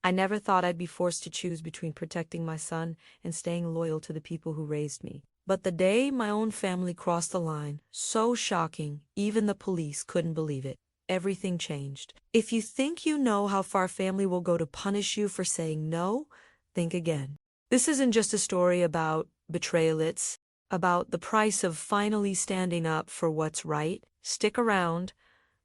I never thought I'd be forced to choose between protecting my son and staying loyal to the people who raised me. But the day my own family crossed the line, so shocking, even the police couldn't believe it. Everything changed. If you think you know how far family will go to punish you for saying no, think again. This isn't just a story about betrayal, it's about the price of finally standing up for what's right. Stick around,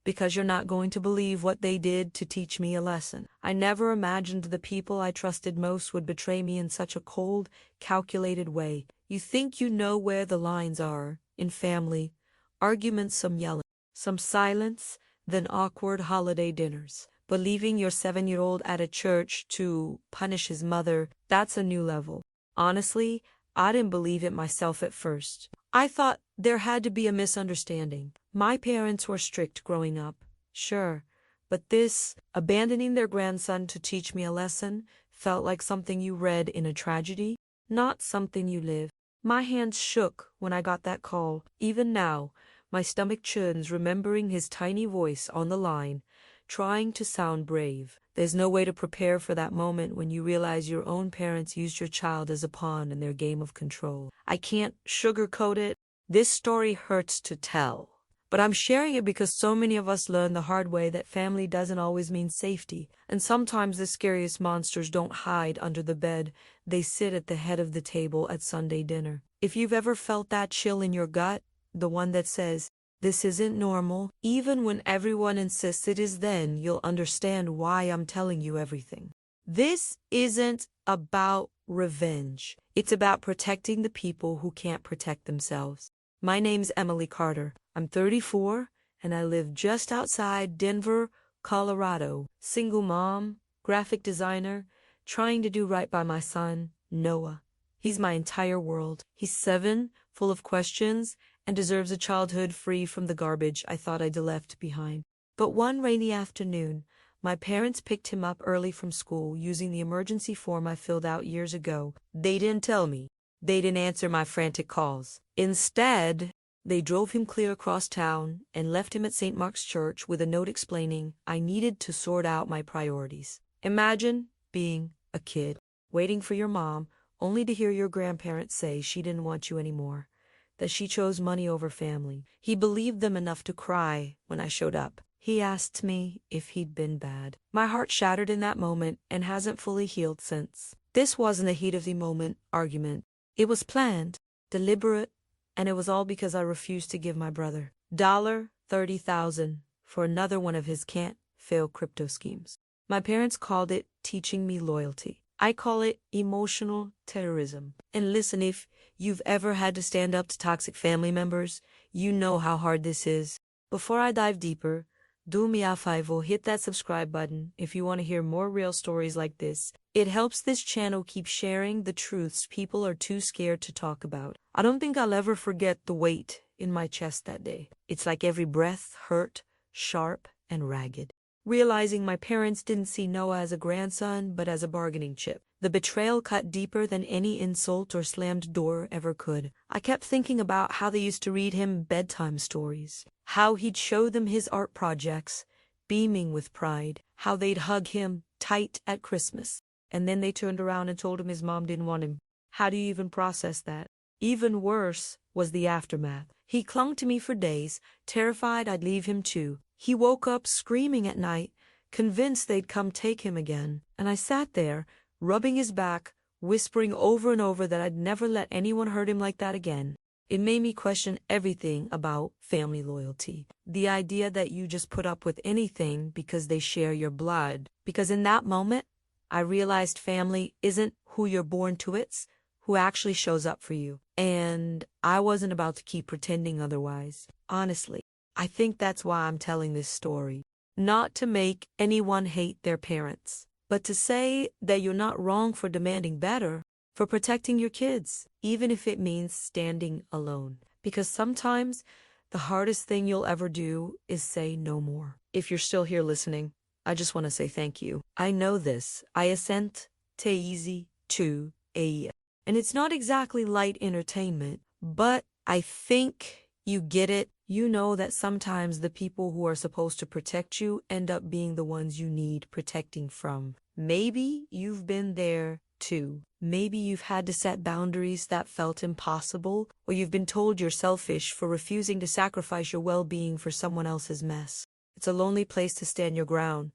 because you're not going to believe what they did to teach me a lesson. I never imagined the people I trusted most would betray me in such a cold, calculated way. You think you know where the lines are. In family, arguments, some yelling, some silence, then awkward holiday dinners. But leaving your 7-year-old at a church to punish his mother, that's a new level. Honestly, I didn't believe it myself at first. I thought there had to be a misunderstanding. My parents were strict growing up, sure, but this, abandoning their grandson to teach me a lesson, felt like something you read in a tragedy, not something you live. My hands shook when I got that call. Even now, my stomach churns remembering his tiny voice on the line, trying to sound brave. There's no way to prepare for that moment when you realize your own parents used your child as a pawn in their game of control. I can't sugarcoat it. This story hurts to tell. But I'm sharing it because so many of us learn the hard way that family doesn't always mean safety. And sometimes the scariest monsters don't hide under the bed. They sit at the head of the table at Sunday dinner. If you've ever felt that chill in your gut, the one that says, this isn't normal, even when everyone insists it is, then you'll understand why I'm telling you everything. This isn't about revenge. It's about protecting the people who can't protect themselves. My name's Emily Carter. I'm 34, and I live just outside Denver, Colorado. Single mom, graphic designer, trying to do right by my son, Noah. He's my entire world. He's 7, full of questions, and deserves a childhood free from the garbage I thought I'd left behind. But one rainy afternoon, my parents picked him up early from school using the emergency form I filled out years ago. They didn't tell me. They didn't answer my frantic calls. Instead, they drove him clear across town and left him at St. Mark's Church with a note explaining I needed to sort out my priorities. Imagine being a kid, waiting for your mom, only to hear your grandparents say she didn't want you anymore, that she chose money over family. He believed them enough to cry when I showed up. He asked me if he'd been bad. My heart shattered in that moment and hasn't fully healed since. This wasn't a heat of the moment argument. It was planned, deliberate, and it was all because I refused to give my brother $30,000 for another one of his can't-fail crypto schemes. My parents called it teaching me loyalty. I call it emotional terrorism. And listen, if you've ever had to stand up to toxic family members, you know how hard this is. Before I dive deeper, do me a favor, hit that subscribe button if you want to hear more real stories like this. It helps this channel keep sharing the truths people are too scared to talk about. I don't think I'll ever forget the weight in my chest that day. It's like every breath hurt, sharp, and ragged. Realizing my parents didn't see Noah as a grandson, but as a bargaining chip. The betrayal cut deeper than any insult or slammed door ever could. I kept thinking about how they used to read him bedtime stories, how he'd show them his art projects, beaming with pride, how they'd hug him tight at Christmas, and then they turned around and told him his mom didn't want him. How do you even process that? Even worse was the aftermath. He clung to me for days, terrified I'd leave him too. He woke up screaming at night, convinced they'd come take him again, and I sat there, rubbing his back, whispering over and over that I'd never let anyone hurt him like that again. It made me question everything about family loyalty. The idea that you just put up with anything because they share your blood. Because in that moment, I realized family isn't who you're born to, it's who actually shows up for you. And I wasn't about to keep pretending otherwise. Honestly, I think that's why I'm telling this story. Not to make anyone hate their parents, but to say that you're not wrong for demanding better, for protecting your kids, even if it means standing alone. Because sometimes the hardest thing you'll ever do is say no more. If you're still here listening, I just want to say thank you. I know this. I assent te easy to a. And it's not exactly light entertainment, but I think you get it. You know that sometimes the people who are supposed to protect you end up being the ones you need protecting from. Maybe you've been there too. Maybe you've had to set boundaries that felt impossible, or you've been told you're selfish for refusing to sacrifice your well-being for someone else's mess. It's a lonely place to stand your ground,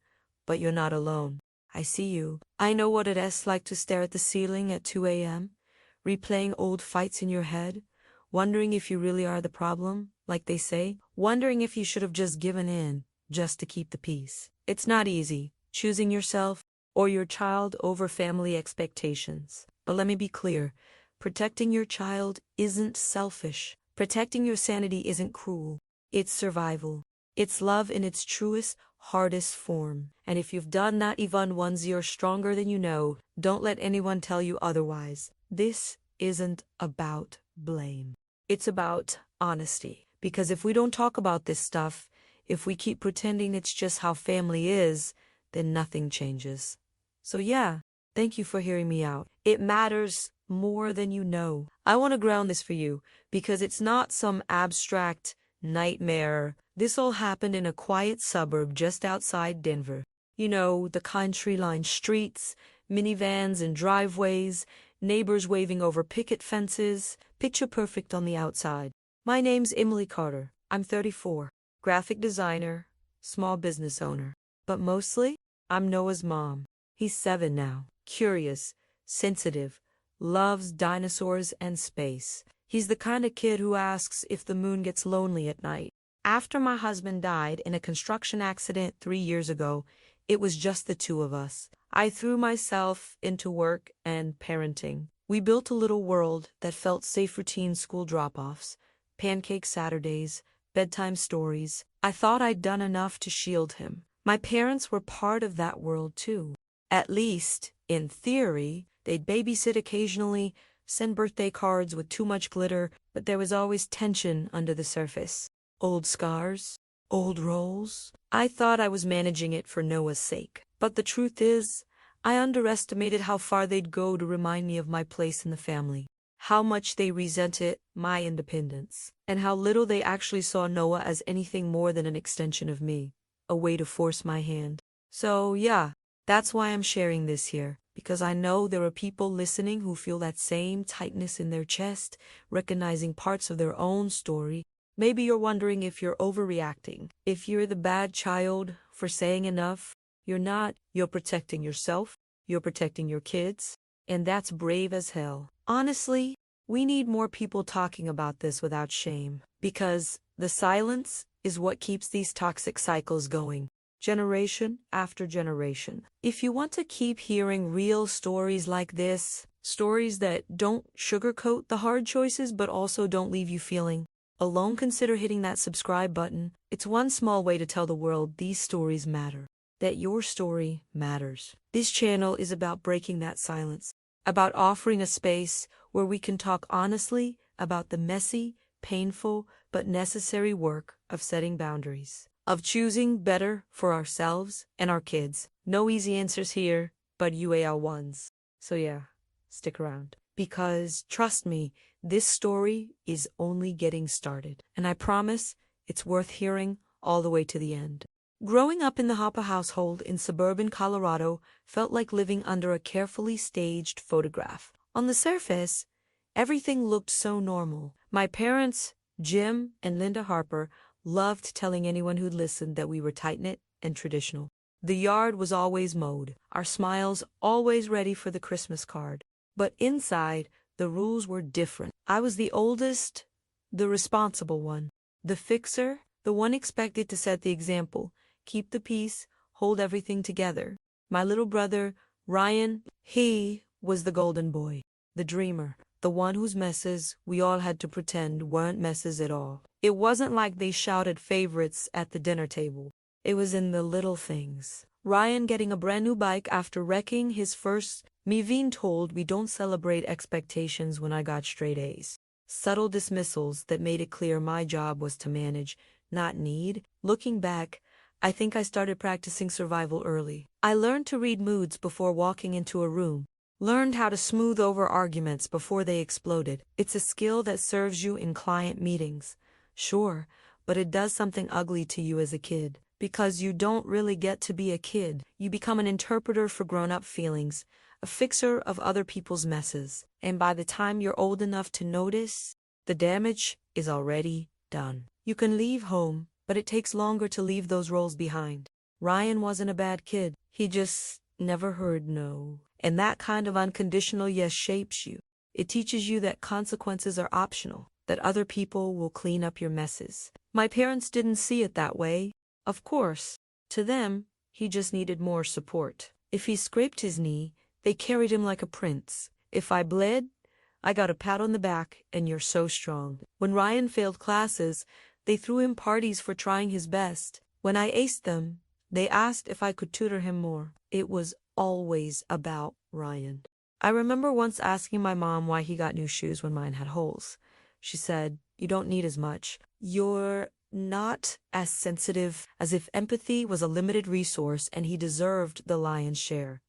but you're not alone. I see you. I know what it's like to stare at the ceiling at 2 a.m., replaying old fights in your head, wondering if you really are the problem, like they say, wondering if you should have just given in, just to keep the peace. It's not easy, choosing yourself or your child over family expectations. But let me be clear, protecting your child isn't selfish. Protecting your sanity isn't cruel. It's survival. It's love in its truest, hardest form. And if you've done that even once, you're stronger than you know. Don't let anyone tell you otherwise. This isn't about blame. It's about honesty. Because if we don't talk about this stuff, if we keep pretending it's just how family is, then nothing changes. So yeah, thank you for hearing me out. It matters more than you know. I want to ground this for you because it's not some abstract nightmare. This all happened in a quiet suburb just outside Denver. You know, the country-lined streets, minivans and driveways, neighbors waving over picket fences, picture perfect on the outside. My name's Emily Carter. I'm 34, graphic designer, small business owner. But mostly, I'm Noah's mom. He's 7 now, curious, sensitive, loves dinosaurs and space. He's the kind of kid who asks if the moon gets lonely at night. After my husband died in a construction accident 3 years ago, it was just the two of us. I threw myself into work and parenting. We built a little world that felt safe routine school drop-offs, pancake Saturdays, bedtime stories. I thought I'd done enough to shield him. My parents were part of that world too. At least, in theory, they'd babysit occasionally, send birthday cards with too much glitter, but there was always tension under the surface. Old scars, old roles. I thought I was managing it for Noah's sake. But the truth is, I underestimated how far they'd go to remind me of my place in the family, how much they resented my independence, and how little they actually saw Noah as anything more than an extension of me, a way to force my hand. So yeah, that's why I'm sharing this here, because I know there are people listening who feel that same tightness in their chest, recognizing parts of their own story. Maybe you're wondering if you're overreacting, if you're the bad child for saying enough. You're not. You're protecting yourself, you're protecting your kids, and that's brave as hell. Honestly, we need more people talking about this without shame, because the silence is what keeps these toxic cycles going, generation after generation. If you want to keep hearing real stories like this, stories that don't sugarcoat the hard choices but also don't leave you feeling alone, consider hitting that subscribe button. It's one small way to tell the world these stories matter, that your story matters. This channel is about breaking that silence, about offering a space where we can talk honestly about the messy, painful, but necessary work of setting boundaries, of choosing better for ourselves and our kids. No easy answers here, but UAL ones. So yeah, stick around. Because, trust me, this story is only getting started. And I promise it's worth hearing all the way to the end. Growing up in the Hopper household in suburban Colorado felt like living under a carefully staged photograph. On the surface, everything looked so normal. My parents, Jim and Linda Harper, loved telling anyone who'd listened that we were tight-knit and traditional. The yard was always mowed, our smiles always ready for the Christmas card. But inside, the rules were different. I was the oldest, the responsible one, the fixer, the one expected to set the example, keep the peace, hold everything together. My little brother, Ryan, he was the golden boy, the dreamer, the one whose messes we all had to pretend weren't messes at all. It wasn't like they shouted favorites at the dinner table. It was in the little things. Ryan getting a brand new bike after wrecking his first, me being told we don't celebrate expectations when I got straight A's. Subtle dismissals that made it clear my job was to manage, not need. Looking back, I think I started practicing survival early. I learned to read moods before walking into a room, learned how to smooth over arguments before they exploded. It's a skill that serves you in client meetings, sure, but it does something ugly to you as a kid, because you don't really get to be a kid. You become an interpreter for grown-up feelings, a fixer of other people's messes. And by the time you're old enough to notice, the damage is already done. You can leave home, but it takes longer to leave those roles behind. Ryan wasn't a bad kid. He just never heard no. And that kind of unconditional yes shapes you. It teaches you that consequences are optional, that other people will clean up your messes. My parents didn't see it that way. Of course, to them, he just needed more support. If he scraped his knee, they carried him like a prince. If I bled, I got a pat on the back and you're so strong. When Ryan failed classes, they threw him parties for trying his best. When I aced them, they asked if I could tutor him more. It was always about Ryan. I remember once asking my mom why he got new shoes when mine had holes. She said, "You don't need as much. You're not as sensitive," as if empathy was a limited resource and he deserved the lion's share.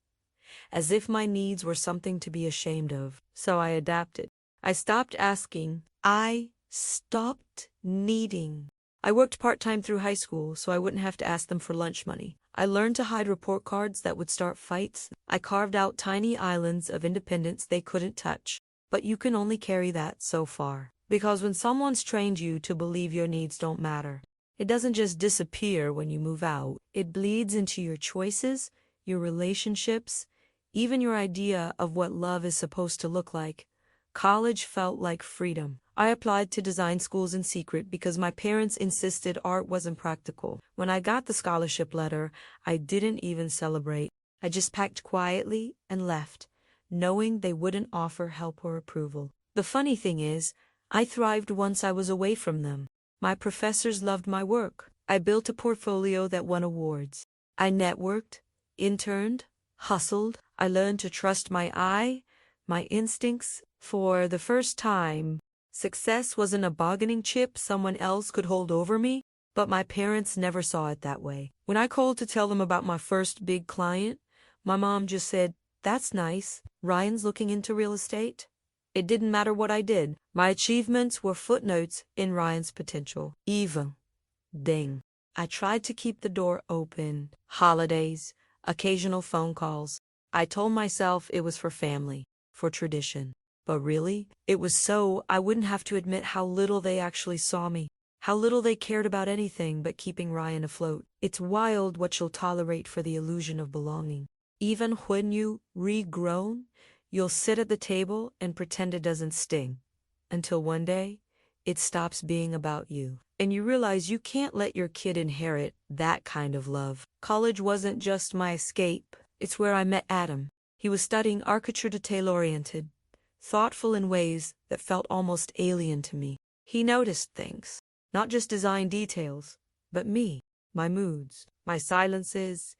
As if my needs were something to be ashamed of. So I adapted. I stopped asking. I stopped needing. I worked part-time through high school so I wouldn't have to ask them for lunch money. I learned to hide report cards that would start fights. I carved out tiny islands of independence they couldn't touch. But you can only carry that so far. Because when someone's trained you to believe your needs don't matter, it doesn't just disappear when you move out. It bleeds into your choices, your relationships, even your idea of what love is supposed to look like. College felt like freedom. I applied to design schools in secret because my parents insisted art wasn't practical. When I got the scholarship letter, I didn't even celebrate. I just packed quietly and left, knowing they wouldn't offer help or approval. The funny thing is, I thrived once I was away from them. My professors loved my work. I built a portfolio that won awards. I networked, interned, hustled. I learned to trust my eye, my instincts. For the first time, success wasn't a bargaining chip someone else could hold over me, but my parents never saw it that way. When I called to tell them about my first big client, my mom just said, "That's nice. Ryan's looking into real estate." It didn't matter what I did. My achievements were footnotes in Ryan's potential. Even. Ding. I tried to keep the door open. Holidays, occasional phone calls. I told myself it was for family, for tradition. But really, it was so I wouldn't have to admit how little they actually saw me, how little they cared about anything but keeping Ryan afloat. It's wild what you'll tolerate for the illusion of belonging. Even when you regrown, you'll sit at the table and pretend it doesn't sting. Until one day, it stops being about you. And you realize you can't let your kid inherit that kind of love. College wasn't just my escape. It's where I met Adam. He was studying architecture, detail-oriented, thoughtful in ways that felt almost alien to me. He noticed things, not just design details, but me, my moods, my silences.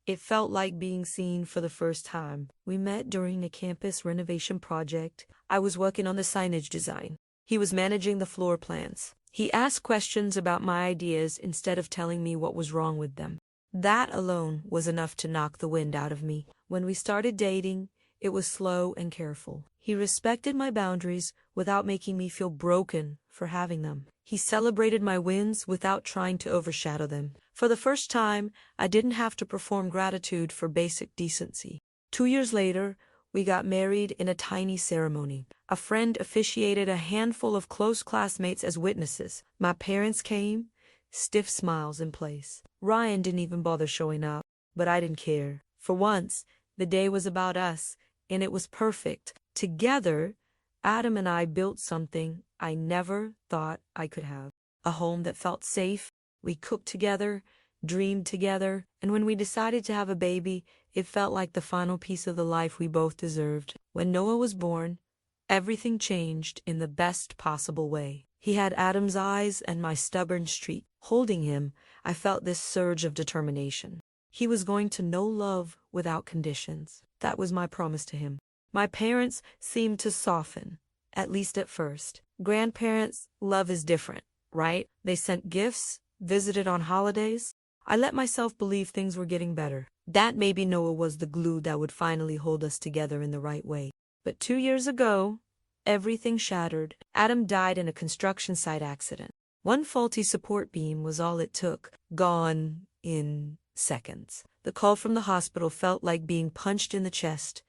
It felt like being seen for the first time. We met during a campus renovation project. I was working on the signage design. He was managing the floor plans. He asked questions about my ideas instead of telling me what was wrong with them. That alone was enough to knock the wind out of me. When we started dating, it was slow and careful. He respected my boundaries without making me feel broken for having them. He celebrated my wins without trying to overshadow them. For the first time, I didn't have to perform gratitude for basic decency. 2 years later, we got married in a tiny ceremony. A friend officiated, a handful of close classmates as witnesses. My parents came, stiff smiles in place. Ryan didn't even bother showing up, but I didn't care. For once, the day was about us, and it was perfect. Together, Adam and I built something I never thought I could have. A home that felt safe. We cooked together, dreamed together, and when we decided to have a baby, it felt like the final piece of the life we both deserved. When Noah was born, everything changed in the best possible way. He had Adam's eyes and my stubborn streak. Holding him, I felt this surge of determination. He was going to know love without conditions. That was my promise to him. My parents seemed to soften, at least at first. Grandparents, love is different, right? They sent gifts, visited on holidays. I let myself believe things were getting better. That maybe Noah was the glue that would finally hold us together in the right way. But 2 years ago, everything shattered. Adam died in a construction site accident. One faulty support beam was all it took. Gone in seconds. The call from the hospital felt like being punched in the chest.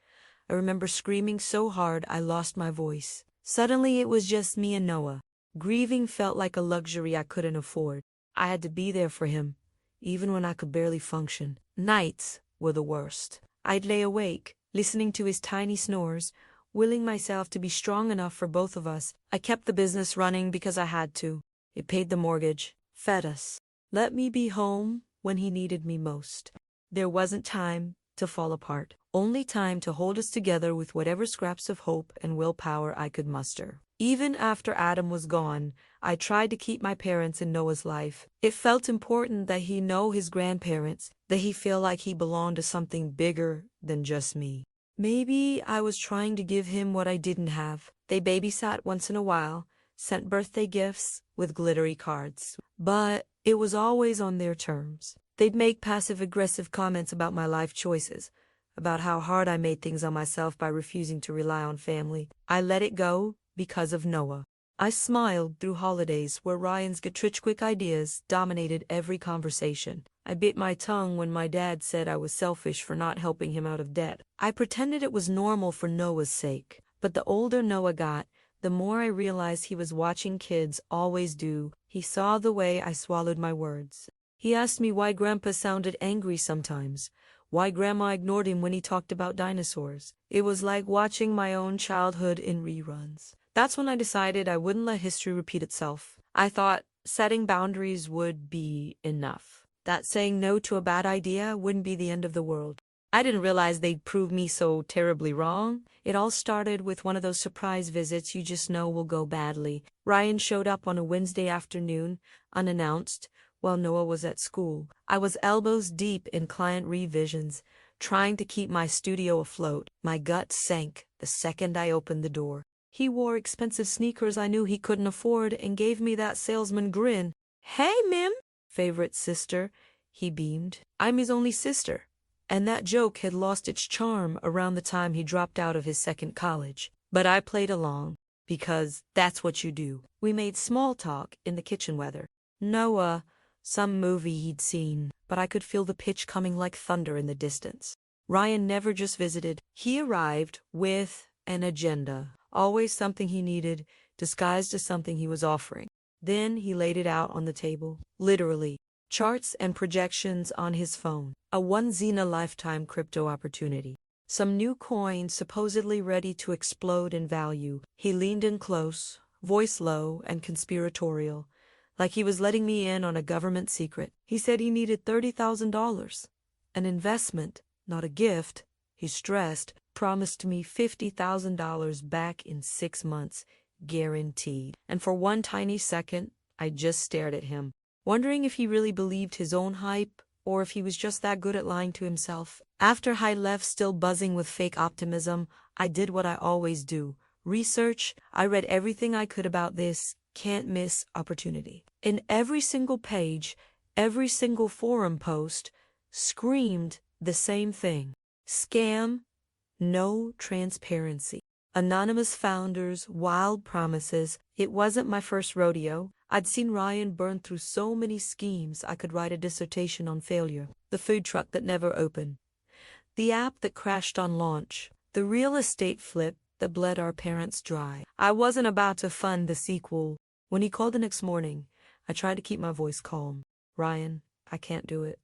I remember screaming so hard I lost my voice. Suddenly it was just me and Noah. Grieving felt like a luxury I couldn't afford. I had to be there for him, even when I could barely function. Nights were the worst. I'd lay awake, listening to his tiny snores, willing myself to be strong enough for both of us. I kept the business running because I had to. It paid the mortgage, fed us, let me be home when he needed me most. There wasn't time to fall apart, only time to hold us together with whatever scraps of hope and willpower I could muster. Even after Adam was gone, I tried to keep my parents in Noah's life. It felt important that he know his grandparents, that he feel like he belonged to something bigger than just me. Maybe I was trying to give him what I didn't have. They babysat once in a while, sent birthday gifts with glittery cards. But it was always on their terms. They'd make passive-aggressive comments about my life choices, about how hard I made things on myself by refusing to rely on family. I let it go because of Noah. I smiled through holidays where Ryan's get-rich-quick ideas dominated every conversation. I bit my tongue when my dad said I was selfish for not helping him out of debt. I pretended it was normal for Noah's sake. But the older Noah got, the more I realized he was watching kids always do. He saw the way I swallowed my words. He asked me why Grandpa sounded angry sometimes, why Grandma ignored him when he talked about dinosaurs. It was like watching my own childhood in reruns. That's when I decided I wouldn't let history repeat itself. I thought setting boundaries would be enough, that saying no to a bad idea wouldn't be the end of the world. I didn't realize they'd prove me so terribly wrong. It all started with one of those surprise visits you just know will go badly. Ryan showed up on a Wednesday afternoon, unannounced, while Noah was at school. I was elbows deep in client revisions, trying to keep my studio afloat. My gut sank the second I opened the door. He wore expensive sneakers I knew he couldn't afford and gave me that salesman grin. "Hey, Mim!" "Favorite sister," he beamed. "I'm his only sister." And that joke had lost its charm around the time he dropped out of his second college. But I played along, because that's what you do. We made small talk in the kitchen weather. Noah, some movie he'd seen, but I could feel the pitch coming like thunder in the distance. Ryan never just visited. He arrived with an agenda, always something he needed, disguised as something he was offering. Then he laid it out on the table, literally. Charts and projections on his phone, a once-in-a-lifetime crypto opportunity, some new coin supposedly ready to explode in value. He leaned in close, voice low and conspiratorial, like he was letting me in on a government secret. He said he needed $30,000, an investment, not a gift. He stressed, promised me $50,000 back in 6 months, guaranteed. And for one tiny second, I just stared at him, wondering if he really believed his own hype, or if he was just that good at lying to himself. After I left still buzzing with fake optimism, I did what I always do. Research. I read everything I could about this can't-miss opportunity. In every single page, every single forum post, screamed the same thing. Scam, no transparency. Anonymous founders, wild promises. It wasn't my first rodeo. I'd seen Ryan burn through so many schemes I could write a dissertation on failure. The food truck that never opened. The app that crashed on launch. The real estate flip that bled our parents dry. I wasn't about to fund the sequel. When he called the next morning, I tried to keep my voice calm. "Ryan, I can't do it.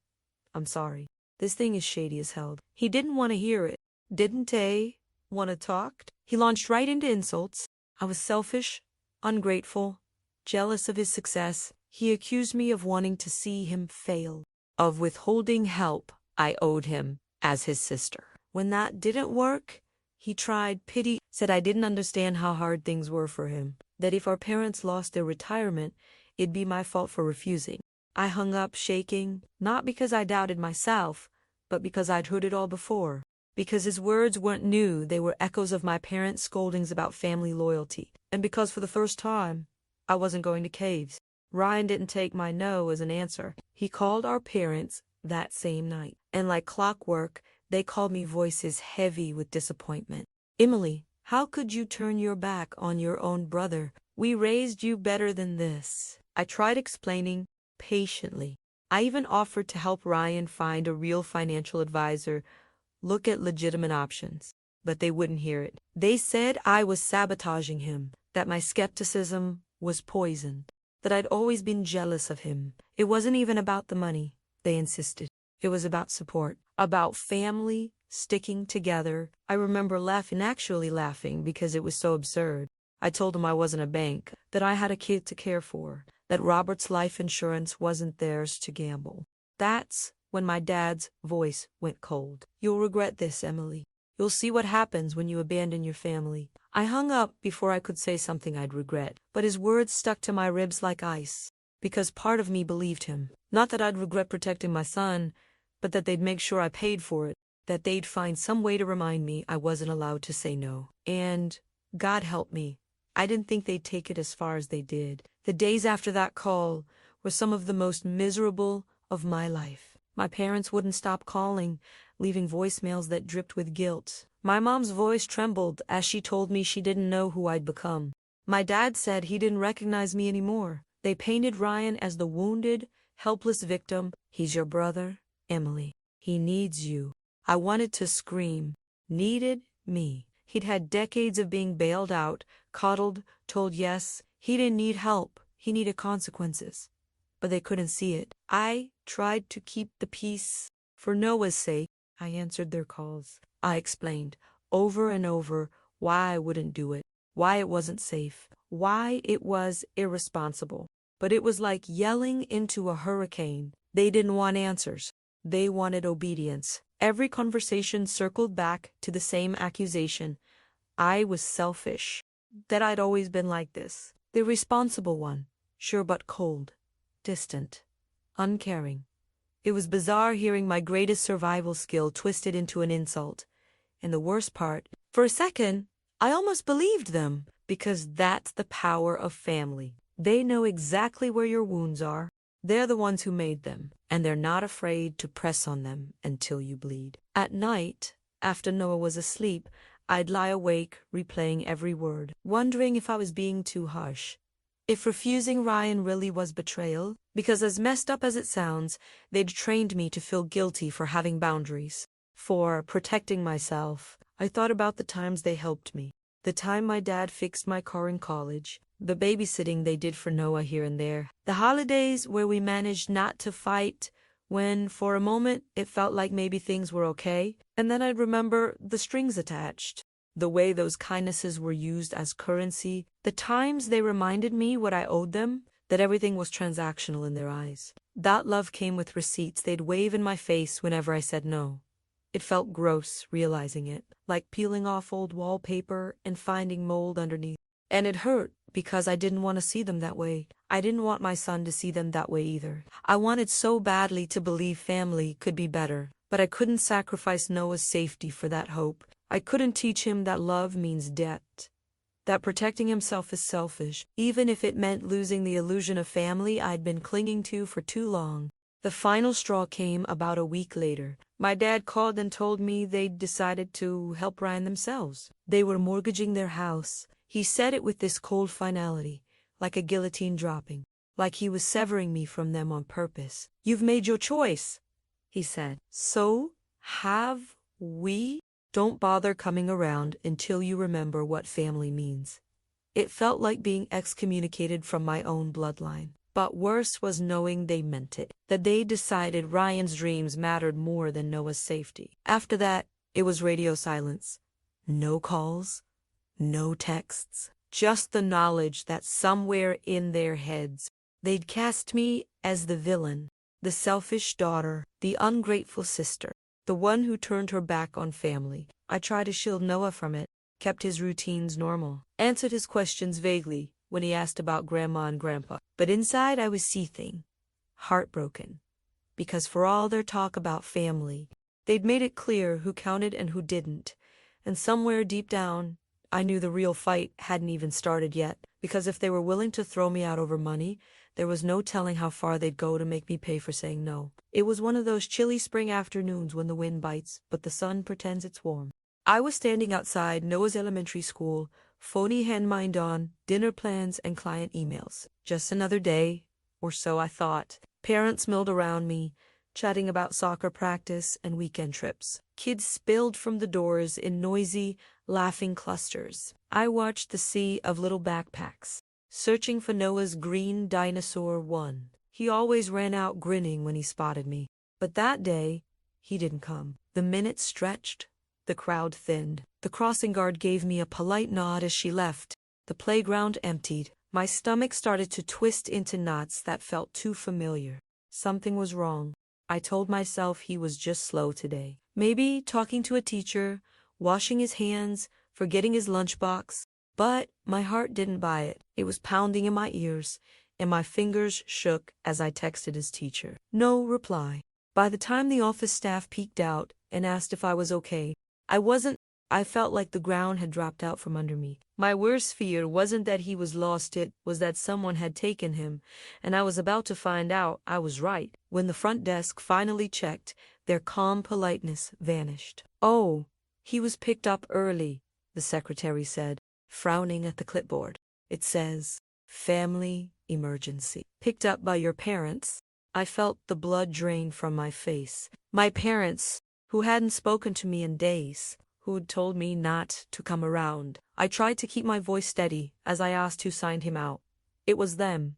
I'm sorry. This thing is shady as hell." He didn't want to hear it. Didn't they want to talk? He launched right into insults. I was selfish, ungrateful, jealous of his success. He accused me of wanting to see him fail, of withholding help I owed him as his sister. When that didn't work, he tried pity, said I didn't understand how hard things were for him, that if our parents lost their retirement, it'd be my fault for refusing. I hung up shaking, not because I doubted myself, but because I'd heard it all before. Because his words weren't new, they were echoes of my parents' scoldings about family loyalty. And because for the first time, I wasn't going to caves. Ryan didn't take my no as an answer. He called our parents that same night. And like clockwork, they called me, voices heavy with disappointment. "Emily, how could you turn your back on your own brother? We raised you better than this." I tried explaining patiently. I even offered to help Ryan find a real financial advisor, look at legitimate options. But they wouldn't hear it. They said I was sabotaging him, that my skepticism was poison, that I'd always been jealous of him. It wasn't even about the money, they insisted. It was about support, about family sticking together. I remember actually laughing because it was so absurd. I told him I wasn't a bank, that I had a kid to care for, that Robert's life insurance wasn't theirs to gamble. That's when my dad's voice went cold. You'll regret this, Emily. You'll see what happens when you abandon your family. I hung up before I could say something I'd regret, but his words stuck to my ribs like ice, because part of me believed him. Not that I'd regret protecting my son, but that they'd make sure I paid for it, that they'd find some way to remind me I wasn't allowed to say no. And, God help me, I didn't think they'd take it as far as they did. The days after that call were some of the most miserable of my life. My parents wouldn't stop calling, leaving voicemails that dripped with guilt. My mom's voice trembled as she told me she didn't know who I'd become. My dad said he didn't recognize me anymore. They painted Ryan as the wounded, helpless victim. He's your brother, Emily. He needs you. I wanted to scream. Needed me. He'd had decades of being bailed out, coddled, told yes. He didn't need help. He needed consequences. But they couldn't see it. I tried to keep the peace. For Noah's sake, I answered their calls. I explained, over and over, why I wouldn't do it, why it wasn't safe, why it was irresponsible. But it was like yelling into a hurricane. They didn't want answers. They wanted obedience. Every conversation circled back to the same accusation. I was selfish. That I'd always been like this. The responsible one, sure but cold, distant, uncaring. It was bizarre hearing my greatest survival skill twisted into an insult. And the worst part, for a second, I almost believed them, because that's the power of family. They know exactly where your wounds are. They're the ones who made them, and they're not afraid to press on them until you bleed. At night, after Noah was asleep, I'd lie awake, replaying every word, wondering if I was being too harsh. If refusing Ryan really was betrayal, because as messed up as it sounds, they'd trained me to feel guilty for having boundaries, for protecting myself. I thought about the times they helped me, the time my dad fixed my car in college, the babysitting they did for Noah here and there, the holidays where we managed not to fight when, for a moment, it felt like maybe things were okay, and then I'd remember the strings attached. The way those kindnesses were used as currency, the times they reminded me what I owed them, that everything was transactional in their eyes. That love came with receipts they'd wave in my face whenever I said no. It felt gross, realizing it, like peeling off old wallpaper and finding mold underneath. And it hurt, because I didn't want to see them that way. I didn't want my son to see them that way either. I wanted so badly to believe family could be better, but I couldn't sacrifice Noah's safety for that hope. I couldn't teach him that love means debt, that protecting himself is selfish, even if it meant losing the illusion of family I'd been clinging to for too long. The final straw came about a week later. My dad called and told me they'd decided to help Ryan themselves. They were mortgaging their house. He said it with this cold finality, like a guillotine dropping, like he was severing me from them on purpose. "You've made your choice," he said. "So have we? Don't bother coming around until you remember what family means." It felt like being excommunicated from my own bloodline. But worse was knowing they meant it, that they decided Ryan's dreams mattered more than Noah's safety. After that, it was radio silence. No calls, no texts, just the knowledge that somewhere in their heads, they'd cast me as the villain, the selfish daughter, the ungrateful sister, the one who turned her back on family. I tried to shield Noah from it, kept his routines normal, answered his questions vaguely when he asked about Grandma and Grandpa. But inside I was seething, heartbroken, because for all their talk about family, they'd made it clear who counted and who didn't. And somewhere deep down, I knew the real fight hadn't even started yet, because if they were willing to throw me out over money, there was no telling how far they'd go to make me pay for saying no. It was one of those chilly spring afternoons when the wind bites, but the sun pretends it's warm. I was standing outside Noah's elementary school, phony hand mind on, dinner plans and client emails. Just another day, or so I thought. Parents milled around me, chatting about soccer practice and weekend trips. Kids spilled from the doors in noisy, laughing clusters. I watched the sea of little backpacks, searching for Noah's green dinosaur one. He always ran out grinning when he spotted me. But that day, he didn't come. The minutes stretched. The crowd thinned. The crossing guard gave me a polite nod as she left. The playground emptied. My stomach started to twist into knots that felt too familiar. Something was wrong. I told myself he was just slow today. Maybe talking to a teacher, washing his hands, forgetting his lunchbox. But my heart didn't buy it. It was pounding in my ears, and my fingers shook as I texted his teacher. No reply. By the time the office staff peeked out and asked if I was okay, I wasn't. I felt like the ground had dropped out from under me. My worst fear wasn't that he was lost, it was that someone had taken him, and I was about to find out I was right. When the front desk finally checked, their calm politeness vanished. "Oh, he was picked up early," the secretary said, frowning at the clipboard. "It says, family emergency. Picked up by your parents." I felt the blood drain from my face. My parents, who hadn't spoken to me in days, who'd told me not to come around. I tried to keep my voice steady as I asked who signed him out. It was them.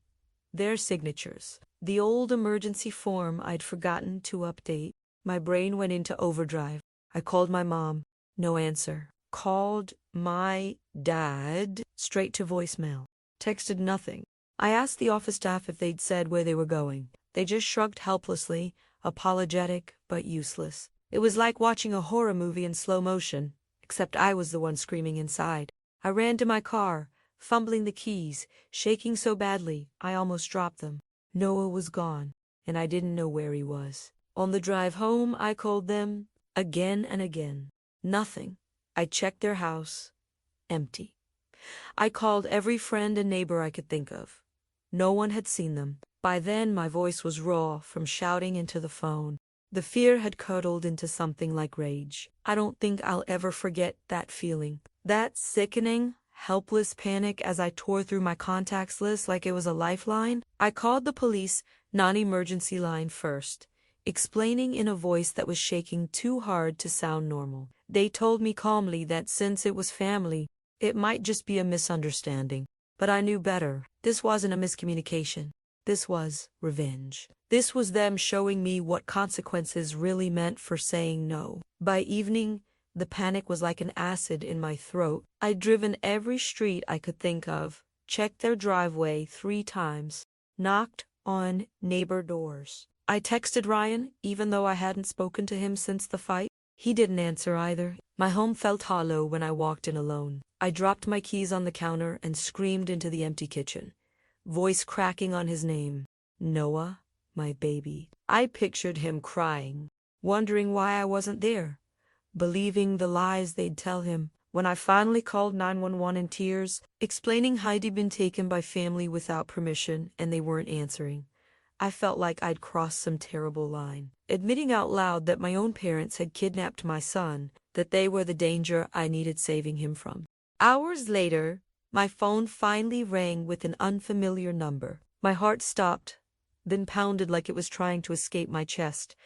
Their signatures. The old emergency form I'd forgotten to update. My brain went into overdrive. I called my mom. No answer. Called my dad. Straight to voicemail. Texted nothing. I asked the office staff if they'd said where they were going. They just shrugged helplessly, apologetic but useless. It was like watching a horror movie in slow motion, except I was the one screaming inside. I ran to my car, fumbling the keys, shaking so badly I almost dropped them. Noah was gone, and I didn't know where he was. On the drive home, I called them again and again. Nothing. I checked their house. Empty. I called every friend and neighbor I could think of. No one had seen them. By then, my voice was raw from shouting into the phone. The fear had curdled into something like rage. I don't think I'll ever forget that feeling. That sickening, helpless panic as I tore through my contacts list like it was a lifeline. I called the police non-emergency line first, explaining in a voice that was shaking too hard to sound normal. They told me calmly that since it was family, it might just be a misunderstanding. But I knew better. This wasn't a miscommunication. This was revenge. This was them showing me what consequences really meant for saying no. By evening, the panic was like an acid in my throat. I'd driven every street I could think of, checked their driveway 3 times, knocked on neighbor doors. I texted Ryan, even though I hadn't spoken to him since the fight. He didn't answer either. My home felt hollow when I walked in alone. I dropped my keys on the counter and screamed into the empty kitchen, voice cracking on his name. Noah, my baby. I pictured him crying, wondering why I wasn't there, believing the lies they'd tell him. When I finally called 911 in tears, explaining Heidi'd been taken by family without permission and they weren't answering, I felt like I'd crossed some terrible line. Admitting out loud that my own parents had kidnapped my son, that they were the danger I needed saving him from. Hours later, my phone finally rang with an unfamiliar number. My heart stopped, then pounded like it was trying to escape my chest.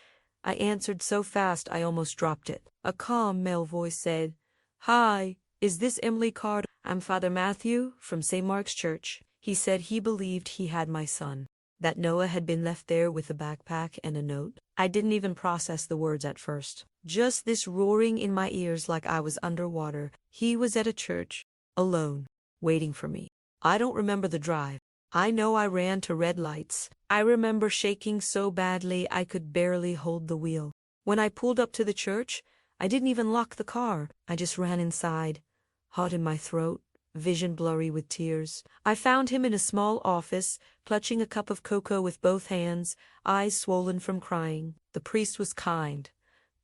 I answered so fast I almost dropped it. A calm male voice said, "Hi, is this Emily Carter? I'm Father Matthew from St. Mark's Church." He said he believed he had my son, that Noah had been left there with a backpack and a note. I didn't even process the words at first. Just this roaring in my ears like I was underwater. He was at a church, alone, waiting for me. I don't remember the drive. I know I ran to red lights. I remember shaking so badly I could barely hold the wheel. When I pulled up to the church, I didn't even lock the car. I just ran inside, hot in my throat, vision blurry with tears. I found him in a small office, clutching a cup of cocoa with both hands, eyes swollen from crying. The priest was kind,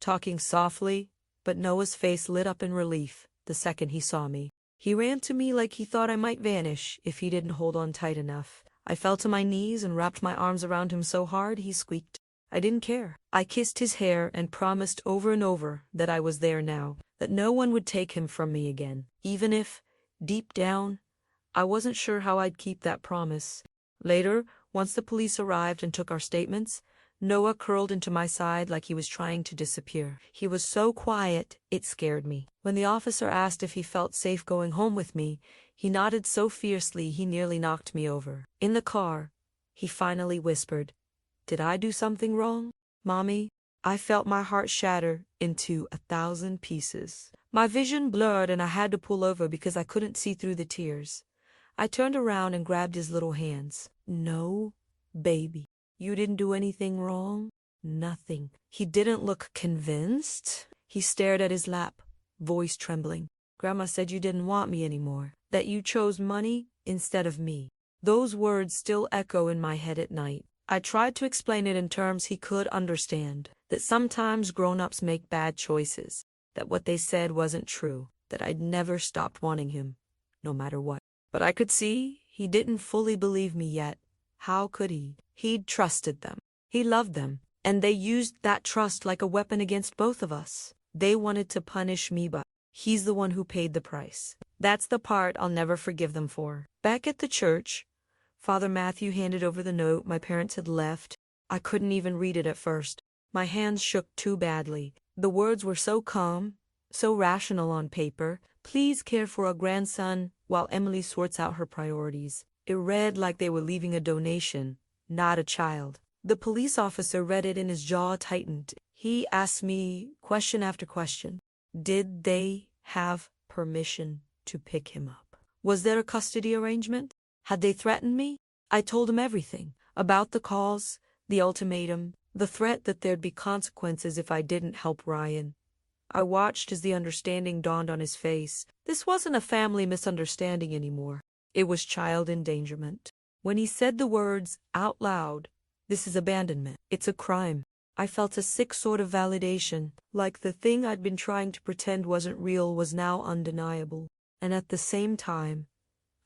talking softly, but Noah's face lit up in relief the second he saw me. He ran to me like he thought I might vanish if he didn't hold on tight enough. I fell to my knees and wrapped my arms around him so hard he squeaked. I didn't care. I kissed his hair and promised over and over that I was there now, that no one would take him from me again, even if, deep down, I wasn't sure how I'd keep that promise. Later, Once the police arrived and took our statements, Noah curled into my side like he was trying to disappear. He was so quiet, it scared me. When the officer asked if he felt safe going home with me, he nodded so fiercely he nearly knocked me over. In the car, he finally whispered, "Did I do something wrong, Mommy?" I felt my heart shatter into 1,000 pieces. My vision blurred and I had to pull over because I couldn't see through the tears. I turned around and grabbed his little hands. "No, baby. You didn't do anything wrong?" "Nothing." He didn't look convinced. He stared at his lap, voice trembling. "Grandma said you didn't want me anymore, that you chose money instead of me." Those words still echo in my head at night. I tried to explain it in terms he could understand, that sometimes grown-ups make bad choices, that what they said wasn't true, that I'd never stopped wanting him, no matter what. But I could see he didn't fully believe me yet. How could he? He'd trusted them. He loved them, and they used that trust like a weapon against both of us. They wanted to punish me, but he's the one who paid the price. That's the part I'll never forgive them for. Back at the church, Father Matthew handed over the note my parents had left. I couldn't even read it at first. My hands shook too badly. The words were so calm, so rational on paper. "Please care for a grandson while Emily sorts out her priorities." It read like they were leaving a donation, not a child. The police officer read it and his jaw tightened. He asked me question after question. Did they have permission to pick him up? Was there a custody arrangement? Had they threatened me? I told him everything. About the calls, the ultimatum, the threat that there'd be consequences if I didn't help Ryan. I watched as the understanding dawned on his face. This wasn't a family misunderstanding anymore. It was child endangerment. When he said the words out loud, "This is abandonment. It's a crime," I felt a sick sort of validation, like the thing I'd been trying to pretend wasn't real was now undeniable. And at the same time,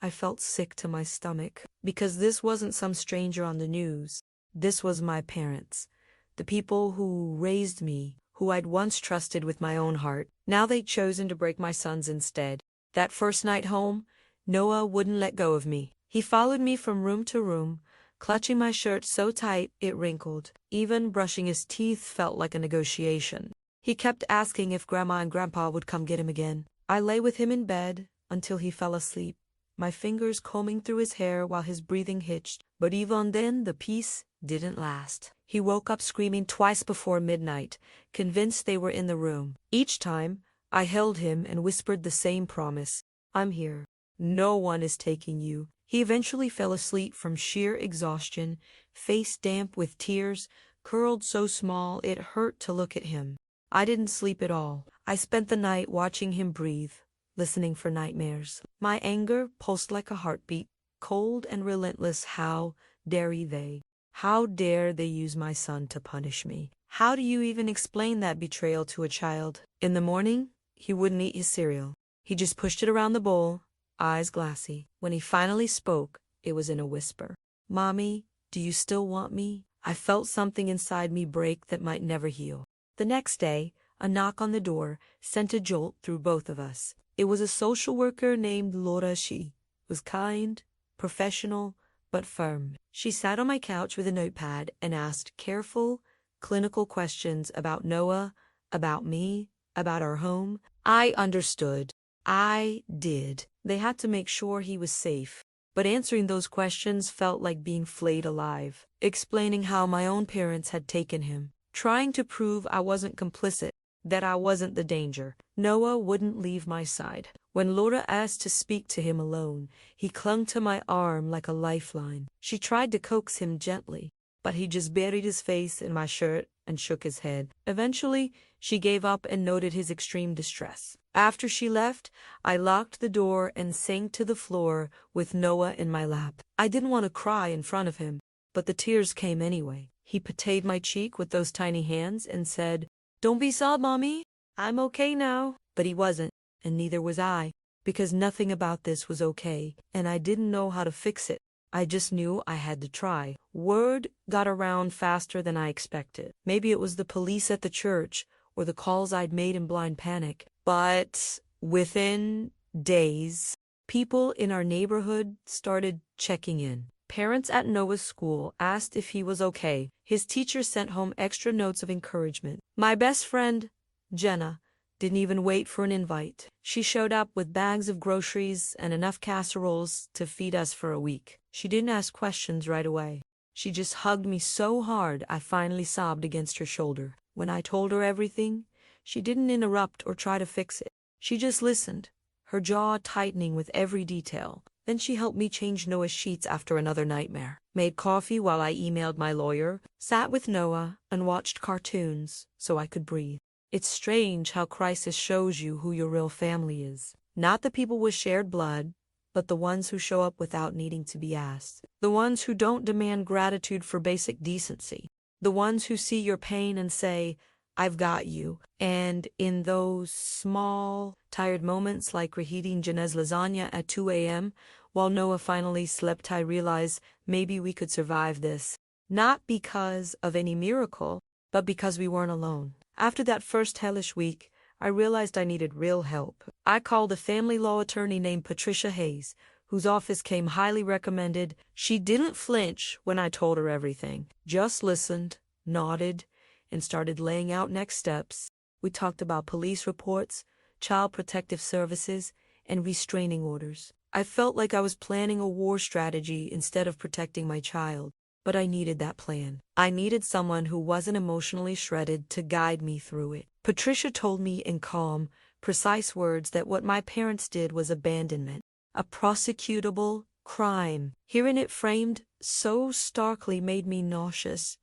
I felt sick to my stomach, because this wasn't some stranger on the news. This was my parents, the people who raised me, who I'd once trusted with my own heart. Now they'd chosen to break my son's instead. That first night home, Noah wouldn't let go of me. He followed me from room to room, clutching my shirt so tight it wrinkled. Even brushing his teeth felt like a negotiation. He kept asking if Grandma and Grandpa would come get him again. I lay with him in bed until he fell asleep, my fingers combing through his hair while his breathing hitched. But even then, the peace didn't last. He woke up screaming twice before midnight, convinced they were in the room. Each time, I held him and whispered the same promise. "I'm here. No one is taking you." He eventually fell asleep from sheer exhaustion, face damp with tears, curled so small it hurt to look at him. I didn't sleep at all. I spent the night watching him breathe, listening for nightmares. My anger pulsed like a heartbeat, cold and relentless. How dare they? How dare they use my son to punish me? How do you even explain that betrayal to a child? In the morning, he wouldn't eat his cereal. He just pushed it around the bowl, eyes glassy. When he finally spoke, it was in a whisper. "Mommy, do you still want me?" I felt something inside me break that might never heal. The next day, a knock on the door sent a jolt through both of us. It was a social worker named Laura. She was kind, professional, but firm. She sat on my couch with a notepad and asked careful, clinical questions about Noah, about me, about our home. I understood. I did. They had to make sure he was safe. But answering those questions felt like being flayed alive, explaining how my own parents had taken him, trying to prove I wasn't complicit, that I wasn't the danger. Noah wouldn't leave my side. When Laura asked to speak to him alone, he clung to my arm like a lifeline. She tried to coax him gently, but he just buried his face in my shirt and shook his head. Eventually, she gave up and noted his extreme distress. After she left, I locked the door and sank to the floor with Noah in my lap. I didn't want to cry in front of him, but the tears came anyway. He patted my cheek with those tiny hands and said, "Don't be sad, Mommy. I'm okay now." But he wasn't, and neither was I, because nothing about this was okay, and I didn't know how to fix it. I just knew I had to try. Word got around faster than I expected. Maybe it was the police at the church or the calls I'd made in blind panic. But within days, people in our neighborhood started checking in. Parents at Noah's school asked if he was okay. His teacher sent home extra notes of encouragement. My best friend, Jenna, didn't even wait for an invite. She showed up with bags of groceries and enough casseroles to feed us for a week. She didn't ask questions right away. She just hugged me so hard I finally sobbed against her shoulder. When I told her everything, she didn't interrupt or try to fix it. She just listened, her jaw tightening with every detail. Then she helped me change Noah's sheets after another nightmare, made coffee while I emailed my lawyer, sat with Noah, and watched cartoons so I could breathe. It's strange how crisis shows you who your real family is. Not the people with shared blood, but the ones who show up without needing to be asked. The ones who don't demand gratitude for basic decency. The ones who see your pain and say, I've got you. And in those small, tired moments like reheating Jeanette's lasagna at 2 a.m., while Noah finally slept, I realized maybe we could survive this. Not because of any miracle, but because we weren't alone. After that first hellish week, I realized I needed real help. I called a family law attorney named Patricia Hayes, whose office came highly recommended. She didn't flinch when I told her everything, just listened, nodded, and started laying out next steps. We talked about police reports, child protective services, and restraining orders. I felt like I was planning a war strategy instead of protecting my child. But I needed that plan. I needed someone who wasn't emotionally shredded to guide me through it. Patricia told me in calm, precise words that what my parents did was abandonment, a prosecutable crime. Hearing it framed so starkly made me nauseous.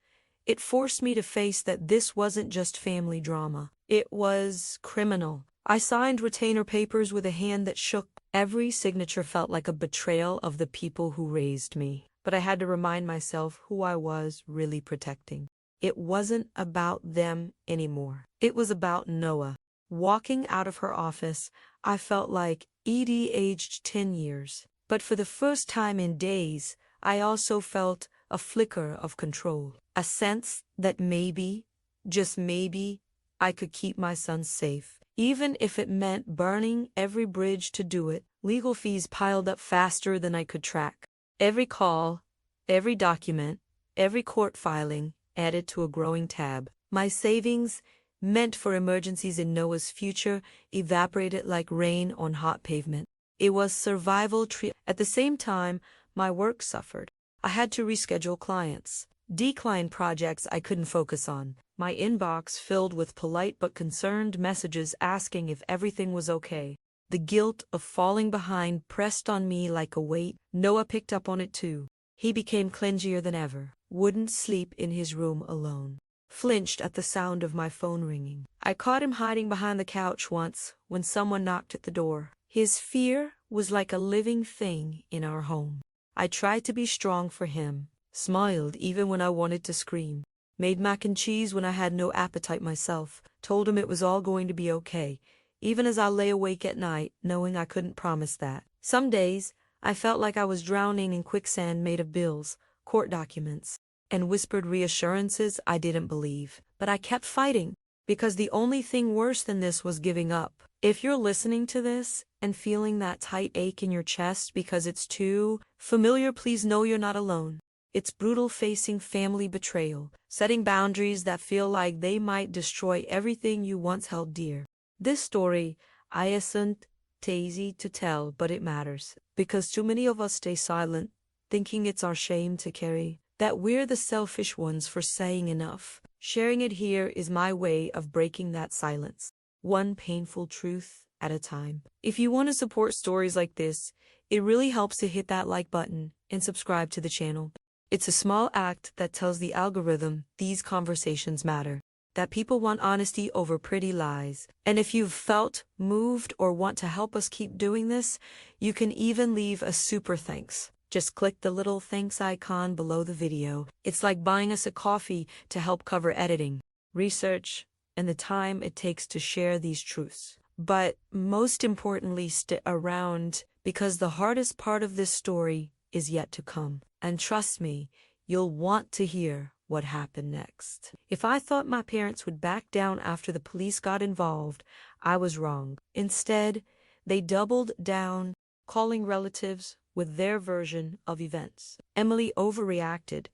It forced me to face that this wasn't just family drama. It was criminal. I signed retainer papers with a hand that shook. Every signature felt like a betrayal of the people who raised me. But I had to remind myself who I was really protecting. It wasn't about them anymore. It was about Noah. Walking out of her office, I felt like Edie aged 10 years. But for the first time in days, I also felt a flicker of control. A sense that maybe, just maybe, I could keep my son safe. Even if it meant burning every bridge to do it. Legal fees piled up faster than I could track. Every call, every document, every court filing added to a growing tab. My savings, meant for emergencies in Noah's future, evaporated like rain on hot pavement. It was survival At the same time, my work suffered. I had to reschedule clients, decline projects I couldn't focus on. My inbox filled with polite but concerned messages asking if everything was okay. The guilt of falling behind pressed on me like a weight. Noah picked up on it too. He became clingier than ever, wouldn't sleep in his room alone, flinched at the sound of my phone ringing. I caught him hiding behind the couch once when someone knocked at the door. His fear was like a living thing in our home. I tried to be strong for him, smiled even when I wanted to scream, made mac and cheese when I had no appetite myself, told him it was all going to be okay, even as I lay awake at night, knowing I couldn't promise that. Some days, I felt like I was drowning in quicksand made of bills, court documents, and whispered reassurances I didn't believe. But I kept fighting, because the only thing worse than this was giving up. If you're listening to this and feeling that tight ache in your chest because it's too familiar, please know you're not alone. It's brutal facing family betrayal, setting boundaries that feel like they might destroy everything you once held dear. This story isn't easy to tell, but it matters, because too many of us stay silent, thinking it's our shame to carry, that we're the selfish ones for saying enough. Sharing it here is my way of breaking that silence, one painful truth at a time. If you want to support stories like this, it really helps to hit that like button and subscribe to the channel. It's a small act that tells the algorithm these conversations matter, that people want honesty over pretty lies. And if you've felt moved or want to help us keep doing this, you can even leave a super thanks. Just click the little thanks icon below the video. It's like buying us a coffee to help cover editing, research, and the time it takes to share these truths. But most importantly, stick around, because the hardest part of this story is yet to come. And trust me, you'll want to hear what happened next. If I thought my parents would back down after the police got involved, I was wrong. Instead, they doubled down, calling relatives, with their version of events. Emily overreacted.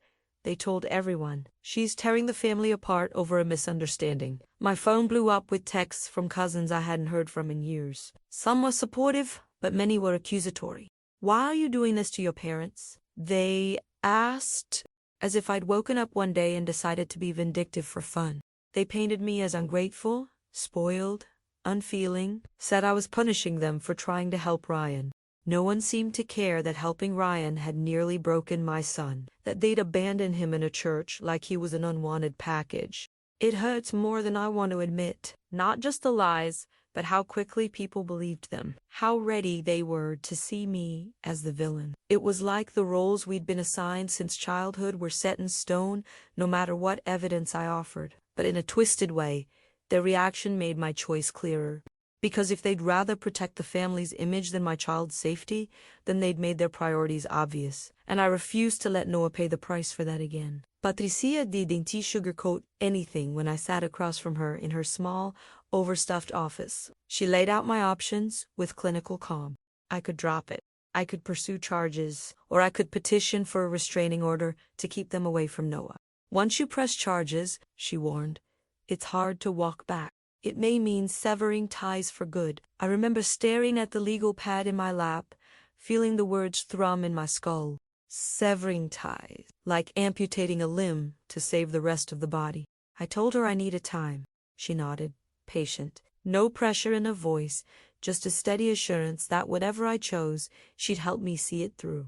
They told everyone. She's tearing the family apart over a misunderstanding. My phone blew up with texts from cousins I hadn't heard from in years. Some were supportive, but many were accusatory. Why are you doing this to your parents? They asked, as if I'd woken up one day and decided to be vindictive for fun. They painted me as ungrateful, spoiled, unfeeling, said I was punishing them for trying to help Ryan. No one seemed to care that helping Ryan had nearly broken my son, that they'd abandoned him in a church like he was an unwanted package. It hurts more than I want to admit. Not just the lies, but how quickly people believed them. How ready they were to see me as the villain. It was like the roles we'd been assigned since childhood were set in stone, no matter what evidence I offered. But in a twisted way, their reaction made my choice clearer. Because if they'd rather protect the family's image than my child's safety, then they'd made their priorities obvious. And I refused to let Noah pay the price for that again. Patricia didn't sugarcoat anything when I sat across from her in her small, overstuffed office. She laid out my options with clinical calm. I could drop it. I could pursue charges, or I could petition for a restraining order to keep them away from Noah. Once you press charges, she warned, it's hard to walk back. It may mean severing ties for good. I remember staring at the legal pad in my lap, feeling the words thrum in my skull. Severing ties, like amputating a limb to save the rest of the body. I told her I needed time. She nodded, patient. No pressure in her voice, just a steady assurance that whatever I chose, she'd help me see it through.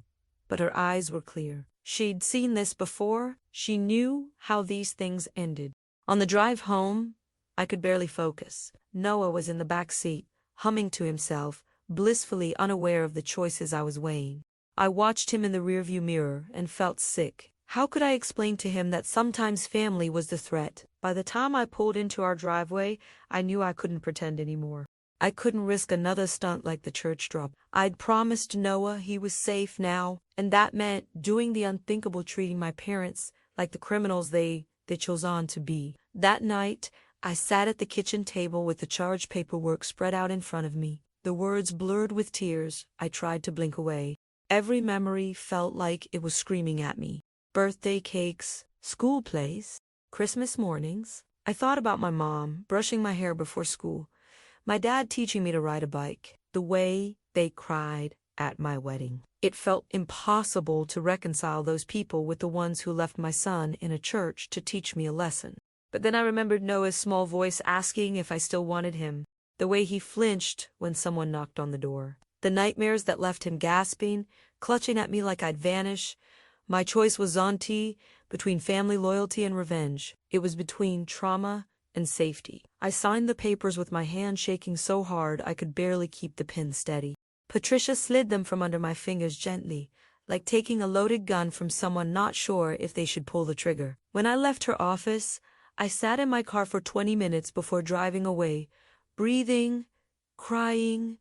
But her eyes were clear. She'd seen this before. She knew how these things ended. On the drive home, I could barely focus. Noah was in the back seat, humming to himself, blissfully unaware of the choices I was weighing. I watched him in the rearview mirror and felt sick. How could I explain to him that sometimes family was the threat? By the time I pulled into our driveway, I knew I couldn't pretend anymore. I couldn't risk another stunt like the church drop. I'd promised Noah he was safe now, and that meant doing the unthinkable, treating my parents like the criminals they chose on to be. That night, I sat at the kitchen table with the charge paperwork spread out in front of me. The words blurred with tears. I tried to blink away. Every memory felt like it was screaming at me. Birthday cakes, school plays, Christmas mornings. I thought about my mom, brushing my hair before school. My dad teaching me to ride a bike. The way they cried at my wedding. It felt impossible to reconcile those people with the ones who left my son in a church to teach me a lesson. But then I remembered Noah's small voice asking if I still wanted him, the way he flinched when someone knocked on the door. The nightmares that left him gasping, clutching at me like I'd vanish. My choice was Zonti, between family loyalty and revenge. It was between trauma and safety. I signed the papers with my hand shaking so hard I could barely keep the pen steady. Patricia slid them from under my fingers gently, like taking a loaded gun from someone not sure if they should pull the trigger. When I left her office, I sat in my car for 20 minutes before driving away, breathing, crying,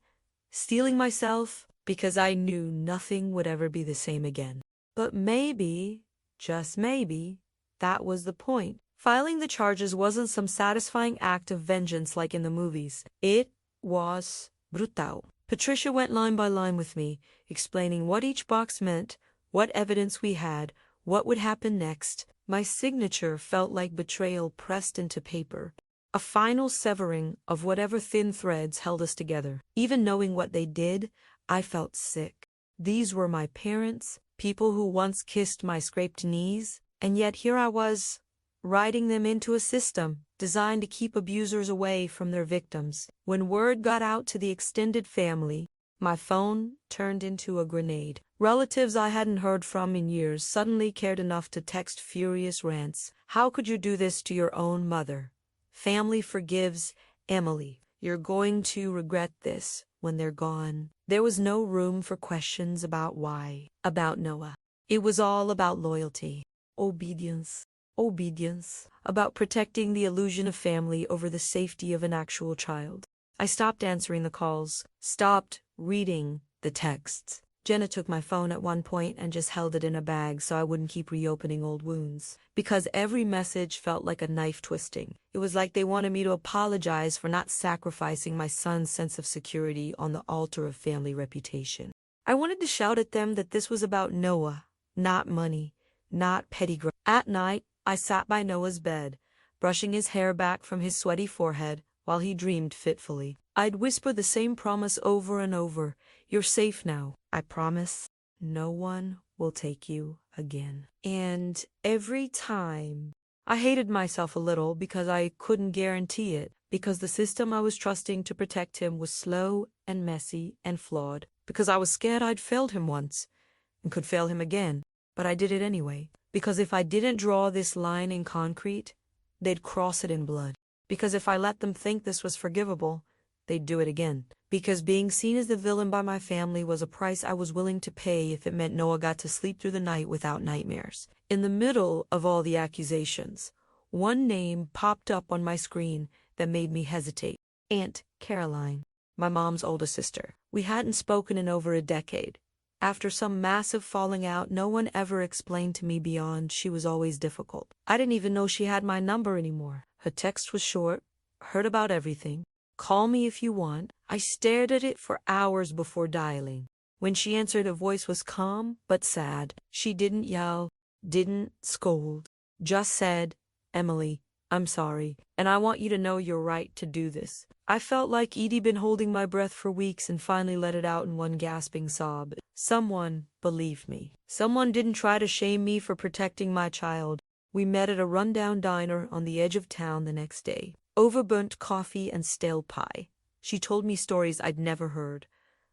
steeling myself, because I knew nothing would ever be the same again. But maybe, just maybe, that was the point. Filing the charges wasn't some satisfying act of vengeance like in the movies. It was brutal. Patricia went line by line with me, explaining what each box meant, what evidence we had, what would happen next. My signature felt like betrayal pressed into paper, a final severing of whatever thin threads held us together. Even knowing what they did, I felt sick. These were my parents, people who once kissed my scraped knees, and yet here I was, writing them into a system designed to keep abusers away from their victims. When word got out to the extended family, my phone turned into a grenade. Relatives I hadn't heard from in years suddenly cared enough to text furious rants. How could you do this to your own mother? Family forgives Emily. You're going to regret this when they're gone. There was no room for questions about why, about Noah. It was all about loyalty, obedience, about protecting the illusion of family over the safety of an actual child. I stopped answering the calls, stopped reading the texts. Jenna took my phone at one point and just held it in a bag so I wouldn't keep reopening old wounds. Because every message felt like a knife twisting. It was like they wanted me to apologize for not sacrificing my son's sense of security on the altar of family reputation. I wanted to shout at them that this was about Noah, not money, not petty grudge. At night, I sat by Noah's bed, brushing his hair back from his sweaty forehead while he dreamed fitfully. I'd whisper the same promise over and over. You're safe now, I promise. No one will take you again. And every time, I hated myself a little because I couldn't guarantee it, because the system I was trusting to protect him was slow and messy and flawed, because I was scared I'd failed him once and could fail him again. But I did it anyway, because if I didn't draw this line in concrete, they'd cross it in blood. Because if I let them think this was forgivable, they'd do it again. Because being seen as the villain by my family was a price I was willing to pay if it meant Noah got to sleep through the night without nightmares. In the middle of all the accusations, one name popped up on my screen that made me hesitate. Aunt Caroline, my mom's older sister. We hadn't spoken in over a decade. After some massive falling out, no one ever explained to me beyond she was always difficult. I didn't even know she had my number anymore. Her text was short, heard about everything. Call me if you want. I stared at it for hours before dialing. When she answered, her voice was calm but sad. She didn't yell, didn't scold, just said, Emily, I'm sorry, and I want you to know you're right to do this. I felt like Edie'd been holding my breath for weeks and finally let it out in one gasping sob. Someone believed me. Someone didn't try to shame me for protecting my child. We met at a rundown diner on the edge of town the next day. Overburnt coffee and stale pie. She told me stories I'd never heard,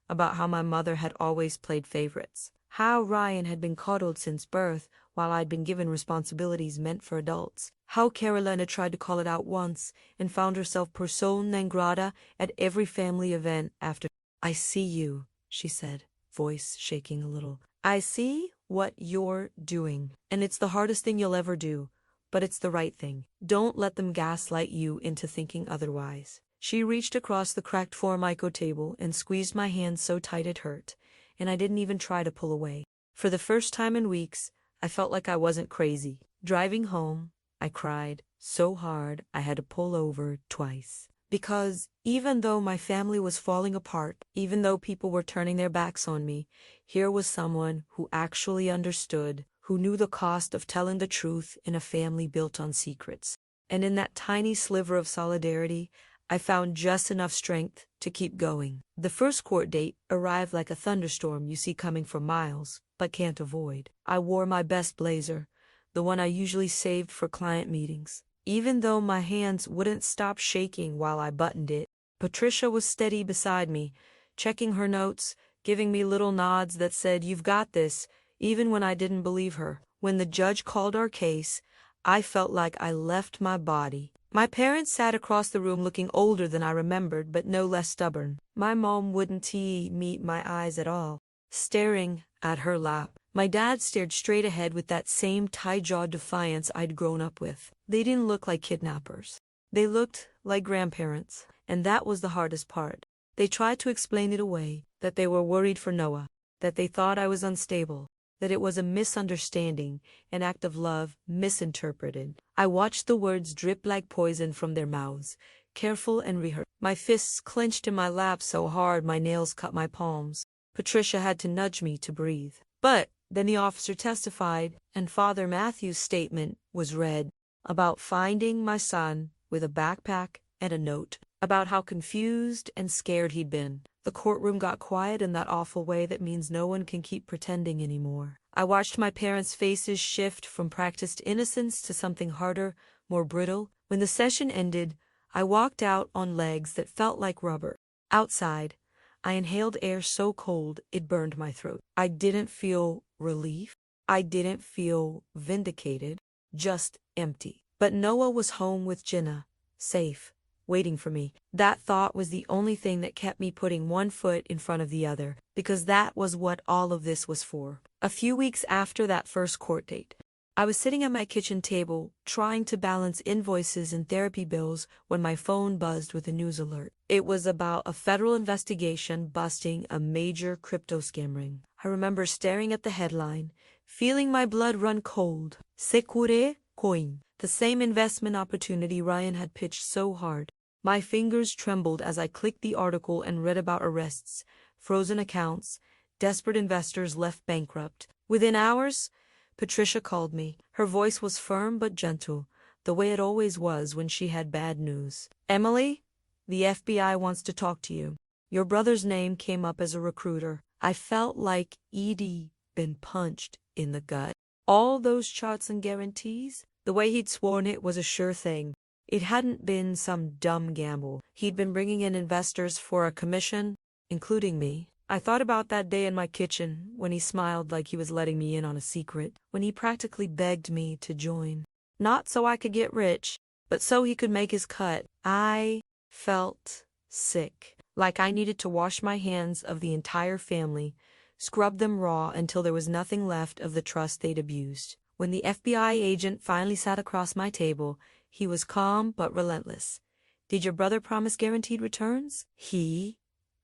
about how my mother had always played favorites, how Ryan had been coddled since birth while I'd been given responsibilities meant for adults, how Carolina tried to call it out once and found herself persona non grata at every family event after. I see you, she said, voice shaking a little. I see what you're doing, and it's the hardest thing you'll ever do, but it's the right thing. Don't let them gaslight you into thinking otherwise. She reached across the cracked Formica table and squeezed my hand so tight it hurt, and I didn't even try to pull away. For the first time in weeks, I felt like I wasn't crazy. Driving home, I cried so hard I had to pull over twice. Because even though my family was falling apart, even though people were turning their backs on me, here was someone who actually understood, who knew the cost of telling the truth in a family built on secrets. And in that tiny sliver of solidarity, I found just enough strength to keep going. The first court date arrived like a thunderstorm you see coming for miles, but can't avoid. I wore my best blazer, the one I usually saved for client meetings. Even though my hands wouldn't stop shaking while I buttoned it, Patricia was steady beside me, checking her notes, giving me little nods that said, "You've got this," even when I didn't believe her. When the judge called our case, I felt like I left my body. My parents sat across the room looking older than I remembered, but no less stubborn. My mom wouldn't meet my eyes at all, staring at her lap. My dad stared straight ahead with that same tie-jawed defiance I'd grown up with. They didn't look like kidnappers. They looked like grandparents, and that was the hardest part. They tried to explain it away, that they were worried for Noah, that they thought I was unstable, that it was a misunderstanding, an act of love misinterpreted. I watched the words drip like poison from their mouths, careful and rehearsed. My fists clenched in my lap so hard my nails cut my palms. Patricia had to nudge me to breathe. But then the officer testified, and Father Matthew's statement was read about finding my son with a backpack and a note, about how confused and scared he'd been. The courtroom got quiet in that awful way that means no one can keep pretending anymore. I watched my parents' faces shift from practiced innocence to something harder, more brittle. When the session ended, I walked out on legs that felt like rubber. Outside, I inhaled air so cold it burned my throat. I didn't feel relief. I didn't feel vindicated, just empty. But Noah was home with Jenna, safe, waiting for me. That thought was the only thing that kept me putting one foot in front of the other, because that was what all of this was for. A few weeks after that first court date, I was sitting at my kitchen table, trying to balance invoices and therapy bills when my phone buzzed with a news alert. It was about a federal investigation busting a major crypto scam ring. I remember staring at the headline, feeling my blood run cold. Secure Coin, the same investment opportunity Ryan had pitched so hard. My fingers trembled as I clicked the article and read about arrests, frozen accounts, Desperate investors left bankrupt. Within hours, Patricia called me. Her voice was firm but gentle, the way it always was when she had bad news. "Emily, the FBI wants to talk to you. Your brother's name came up as a recruiter." I felt like Edie been punched in the gut. All those charts and guarantees, the way he'd sworn it was a sure thing. It hadn't been some dumb gamble. He'd been bringing in investors for a commission, including me. I thought about that day in my kitchen when he smiled like he was letting me in on a secret, when he practically begged me to join. Not so I could get rich, but so he could make his cut. I felt sick, like I needed to wash my hands of the entire family, scrub them raw until there was nothing left of the trust they'd abused. When the FBI agent finally sat across my table, he was calm but relentless. "Did your brother promise guaranteed returns?" he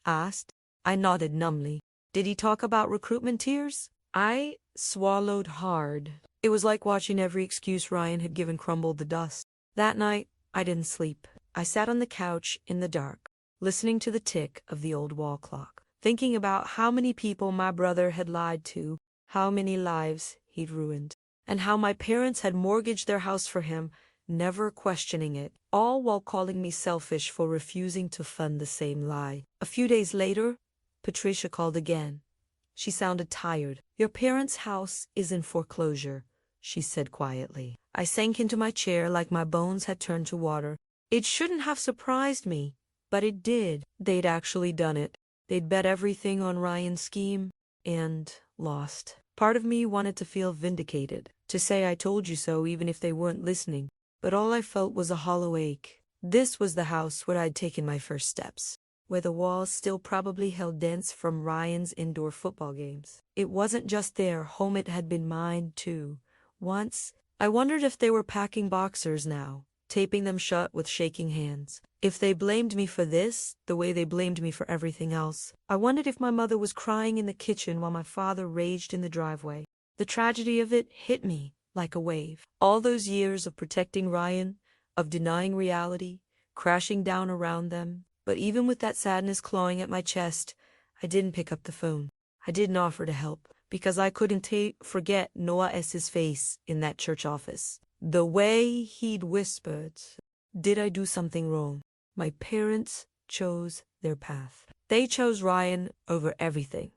asked. I nodded numbly. "Did he talk about recruitment tiers?" I swallowed hard. It was like watching every excuse Ryan had given crumble to dust. That night, I didn't sleep. I sat on the couch in the dark, listening to the tick of the old wall clock, thinking about how many people my brother had lied to, how many lives he'd ruined, and how my parents had mortgaged their house for him, never questioning it, all while calling me selfish for refusing to fund the same lie. A few days later, Patricia called again. She sounded tired. "Your parents' house is in foreclosure," she said quietly. I sank into my chair like my bones had turned to water. It shouldn't have surprised me, but it did. They'd actually done it. They'd bet everything on Ryan's scheme and lost. Part of me wanted to feel vindicated, to say I told you so even if they weren't listening, but all I felt was a hollow ache. This was the house where I'd taken my first steps, where the walls still probably held dents from Ryan's indoor football games. It wasn't just their home, it had been mine too. Once, I wondered if they were packing boxers now, taping them shut with shaking hands. If they blamed me for this, the way they blamed me for everything else. I wondered if my mother was crying in the kitchen while my father raged in the driveway. The tragedy of it hit me like a wave. All those years of protecting Ryan, of denying reality, crashing down around them. But even with that sadness clawing at my chest, I didn't pick up the phone. I didn't offer to help, because I couldn't forget Noah S.'s face in that church office. The way he'd whispered, "Did I do something wrong?" My parents chose their path. They chose Ryan over everything,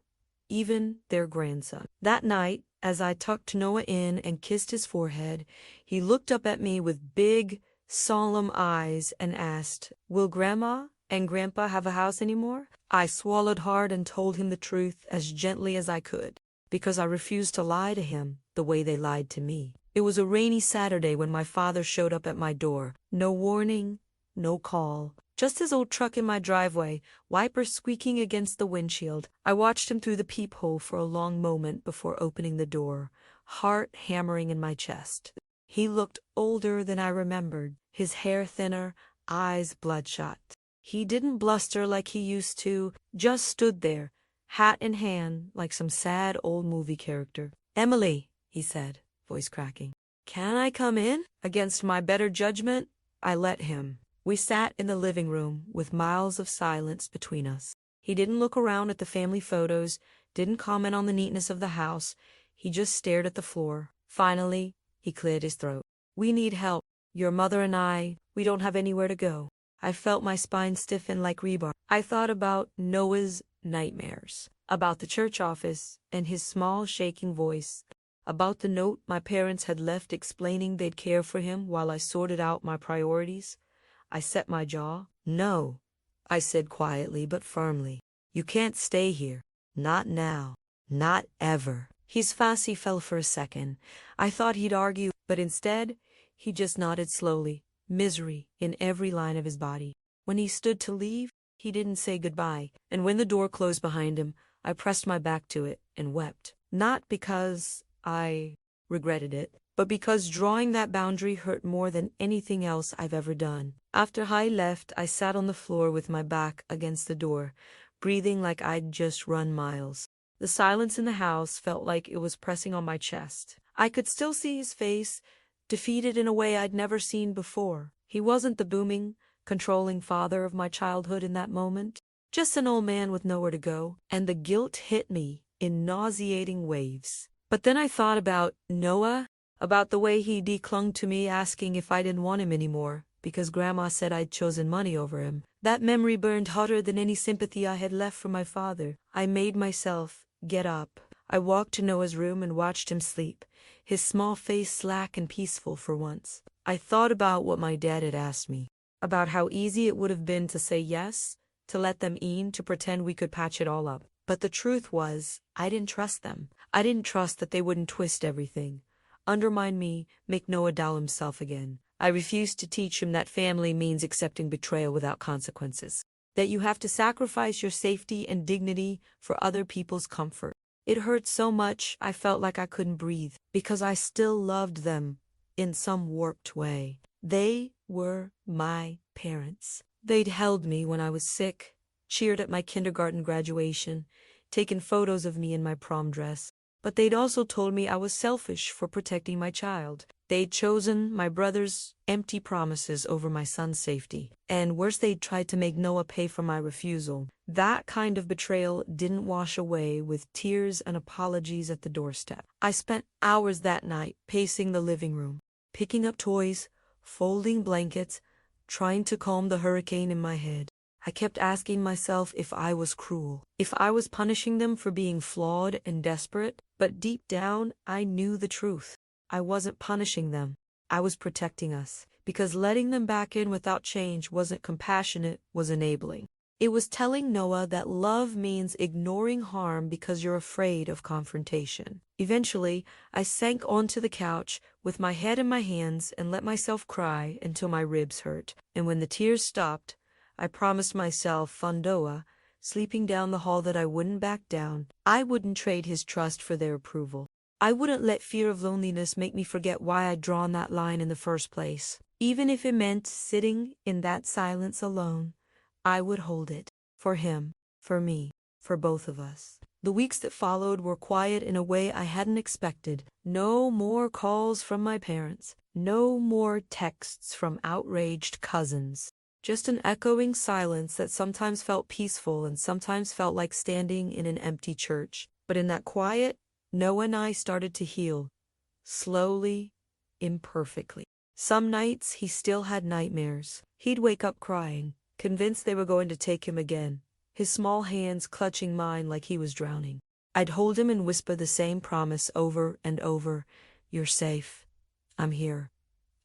even their grandson. That night, as I tucked Noah in and kissed his forehead, he looked up at me with big, solemn eyes and asked, "Will Grandma and Grandpa have a house anymore?" I swallowed hard and told him the truth as gently as I could, because I refused to lie to him the way they lied to me. It was a rainy Saturday when my father showed up at my door. No warning, no call, just his old truck in my driveway, wipers squeaking against the windshield. I watched him through the peephole for a long moment before opening the door, heart hammering in my chest. He looked older than I remembered, his hair thinner, eyes bloodshot. He didn't bluster like he used to, just stood there, hat in hand, like some sad old movie character. "Emily," he said, voice cracking. "Can I come in?" Against my better judgment, I let him. We sat in the living room with miles of silence between us. He didn't look around at the family photos, didn't comment on the neatness of the house. He just stared at the floor. Finally, he cleared his throat. "We need help. Your mother and I, we don't have anywhere to go." I felt my spine stiffen like rebar. I thought about Noah's nightmares, about the church office and his small shaking voice, about the note my parents had left explaining they'd care for him while I sorted out my priorities. I set my jaw. "No," I said quietly but firmly. "You can't stay here. Not now. Not ever." His face fell for a second. I thought he'd argue, but instead, he just nodded slowly, misery in every line of his body. When he stood to leave, he didn't say goodbye, and when the door closed behind him, I pressed my back to it and wept. Not because I regretted it, but because drawing that boundary hurt more than anything else I've ever done. After I left, I sat on the floor with my back against the door, breathing like I'd just run miles. The silence in the house felt like it was pressing on my chest. I could still see his face, defeated in a way I'd never seen before. He wasn't the booming, controlling father of my childhood in that moment, just an old man with nowhere to go. And the guilt hit me in nauseating waves. But then I thought about Noah, about the way he clung to me asking if I didn't want him anymore, because Grandma said I'd chosen money over him. That memory burned hotter than any sympathy I had left for my father. I made myself get up. I walked to Noah's room and watched him sleep, his small face slack and peaceful for once. I thought about what my dad had asked me, about how easy it would have been to say yes, to let them in, to pretend we could patch it all up. But the truth was, I didn't trust them. I didn't trust that they wouldn't twist everything, undermine me, make Noah doubt himself again. I refused to teach him that family means accepting betrayal without consequences, that you have to sacrifice your safety and dignity for other people's comfort. It hurt so much I felt like I couldn't breathe, because I still loved them in some warped way. They were my parents. They'd held me when I was sick, cheered at my kindergarten graduation, taken photos of me in my prom dress. But they'd also told me I was selfish for protecting my child. They'd chosen my brother's empty promises over my son's safety. And worse, they'd tried to make Noah pay for my refusal. That kind of betrayal didn't wash away with tears and apologies at the doorstep. I spent hours that night pacing the living room, picking up toys, folding blankets, trying to calm the hurricane in my head. I kept asking myself if I was cruel, if I was punishing them for being flawed and desperate, but deep down I knew the truth. I wasn't punishing them. I was protecting us, because letting them back in without change wasn't compassionate, was enabling. It was telling Noah that love means ignoring harm because you're afraid of confrontation. Eventually, I sank onto the couch with my head in my hands and let myself cry until my ribs hurt. And when the tears stopped, I promised myself Fondoa, sleeping down the hall, that I wouldn't back down. I wouldn't trade his trust for their approval. I wouldn't let fear of loneliness make me forget why I'd drawn that line in the first place. Even if it meant sitting in that silence alone, I would hold it. For him, for me, for both of us. The weeks that followed were quiet in a way I hadn't expected. No more calls from my parents. No more texts from outraged cousins. Just an echoing silence that sometimes felt peaceful and sometimes felt like standing in an empty church. But in that quiet, Noah and I started to heal. Slowly, imperfectly. Some nights he still had nightmares. He'd wake up crying, convinced they were going to take him again, his small hands clutching mine like he was drowning. I'd hold him and whisper the same promise over and over. You're safe. I'm here.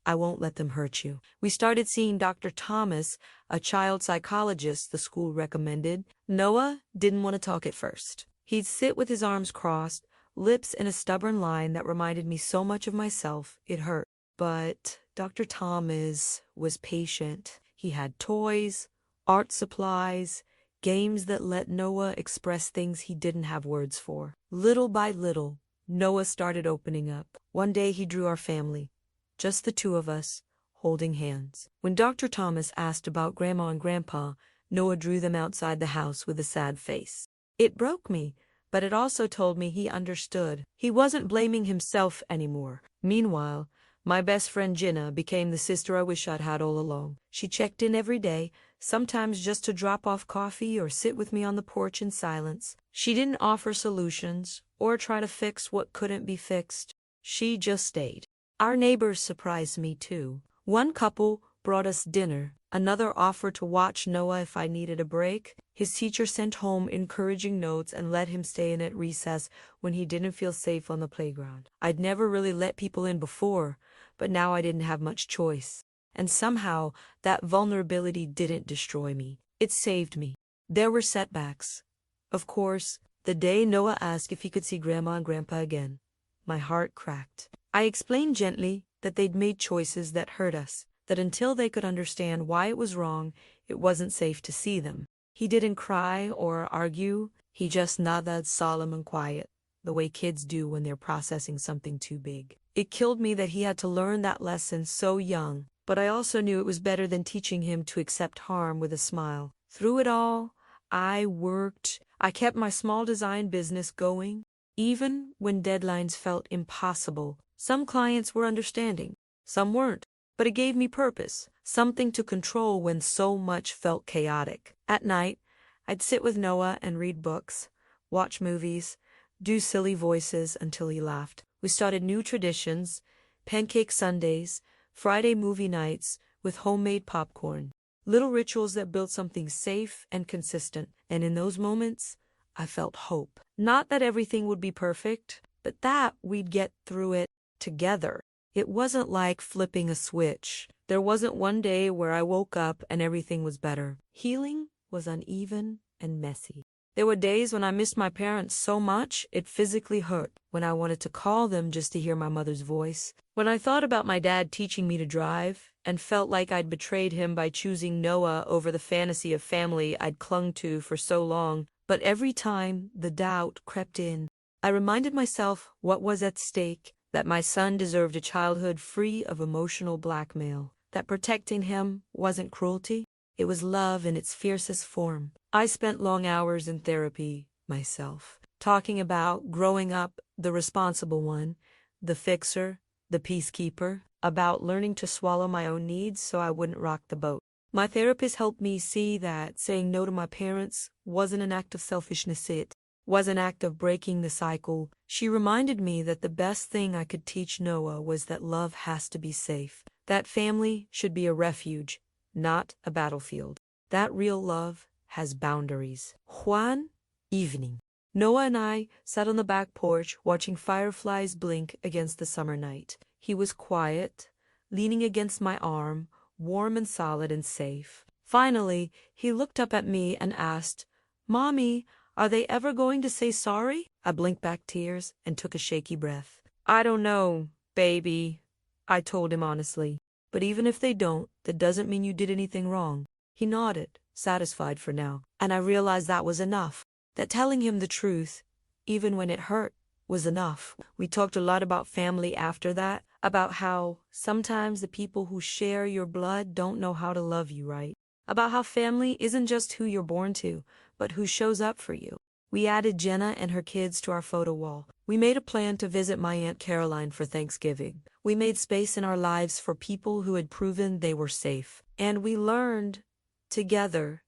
I won't let them hurt you. We started seeing Dr. Thomas, a child psychologist the school recommended. Noah didn't want to talk at first. He'd sit with his arms crossed, lips in a stubborn line that reminded me so much of myself, it hurt. But Dr. Thomas was patient. He had toys, art supplies, games that let Noah express things he didn't have words for. Little by little, Noah started opening up. One day he drew our family. Just the two of us, holding hands. When Dr. Thomas asked about Grandma and Grandpa, Noah drew them outside the house with a sad face. It broke me, but it also told me he understood. He wasn't blaming himself anymore. Meanwhile, my best friend Jinnah became the sister I wish I'd had all along. She checked in every day, sometimes just to drop off coffee or sit with me on the porch in silence. She didn't offer solutions or try to fix what couldn't be fixed. She just stayed. Our neighbors surprised me too. One couple brought us dinner. Another offered to watch Noah if I needed a break. His teacher sent home encouraging notes and let him stay in at recess when he didn't feel safe on the playground. I'd never really let people in before, but now I didn't have much choice. And somehow, that vulnerability didn't destroy me. It saved me. There were setbacks. Of course, the day Noah asked if he could see Grandma and Grandpa again, my heart cracked. I explained gently that they'd made choices that hurt us, that until they could understand why it was wrong, it wasn't safe to see them. He didn't cry or argue. He just nodded, solemn and quiet, the way kids do when they're processing something too big. It killed me that he had to learn that lesson so young, but I also knew it was better than teaching him to accept harm with a smile. Through it all, I worked. I kept my small design business going, even when deadlines felt impossible. Some clients were understanding, some weren't, but it gave me purpose, something to control when so much felt chaotic. At night, I'd sit with Noah and read books, watch movies, do silly voices until he laughed. We started new traditions, pancake Sundays, Friday movie nights with homemade popcorn. Little rituals that built something safe and consistent. And in those moments, I felt hope. Not that everything would be perfect, but that we'd get through it together. It wasn't like flipping a switch. There wasn't one day where I woke up and everything was better. Healing was uneven and messy. There were days when I missed my parents so much it physically hurt, when I wanted to call them just to hear my mother's voice, when I thought about my dad teaching me to drive and felt like I'd betrayed him by choosing Noah over the fantasy of family I'd clung to for so long. But every time the doubt crept in, I reminded myself what was at stake, that my son deserved a childhood free of emotional blackmail, that protecting him wasn't cruelty, it was love in its fiercest form. I spent long hours in therapy myself, talking about growing up the responsible one, the fixer, the peacekeeper, about learning to swallow my own needs so I wouldn't rock the boat. My therapist helped me see that saying no to my parents wasn't an act of selfishness, it was an act of breaking the cycle. She reminded me that the best thing I could teach Noah was that love has to be safe, that family should be a refuge, not a battlefield, that real love has boundaries. One evening, Noah and I sat on the back porch watching fireflies blink against the summer night. He was quiet, leaning against my arm, warm and solid and safe. Finally, he looked up at me and asked, "Mommy, are they ever going to say sorry?" I blinked back tears and took a shaky breath. "I don't know, baby," I told him honestly. "But even if they don't, that doesn't mean you did anything wrong." He nodded, satisfied for now, and I realized that was enough, that telling him the truth, even when it hurt, was enough. We talked a lot about family after that, about how sometimes the people who share your blood don't know how to love you right, about how family isn't just who you're born to, but who shows up for you. We added Jenna and her kids to our photo wall. We made a plan to visit my Aunt Caroline for Thanksgiving. We made space in our lives for people who had proven they were safe. And we learned together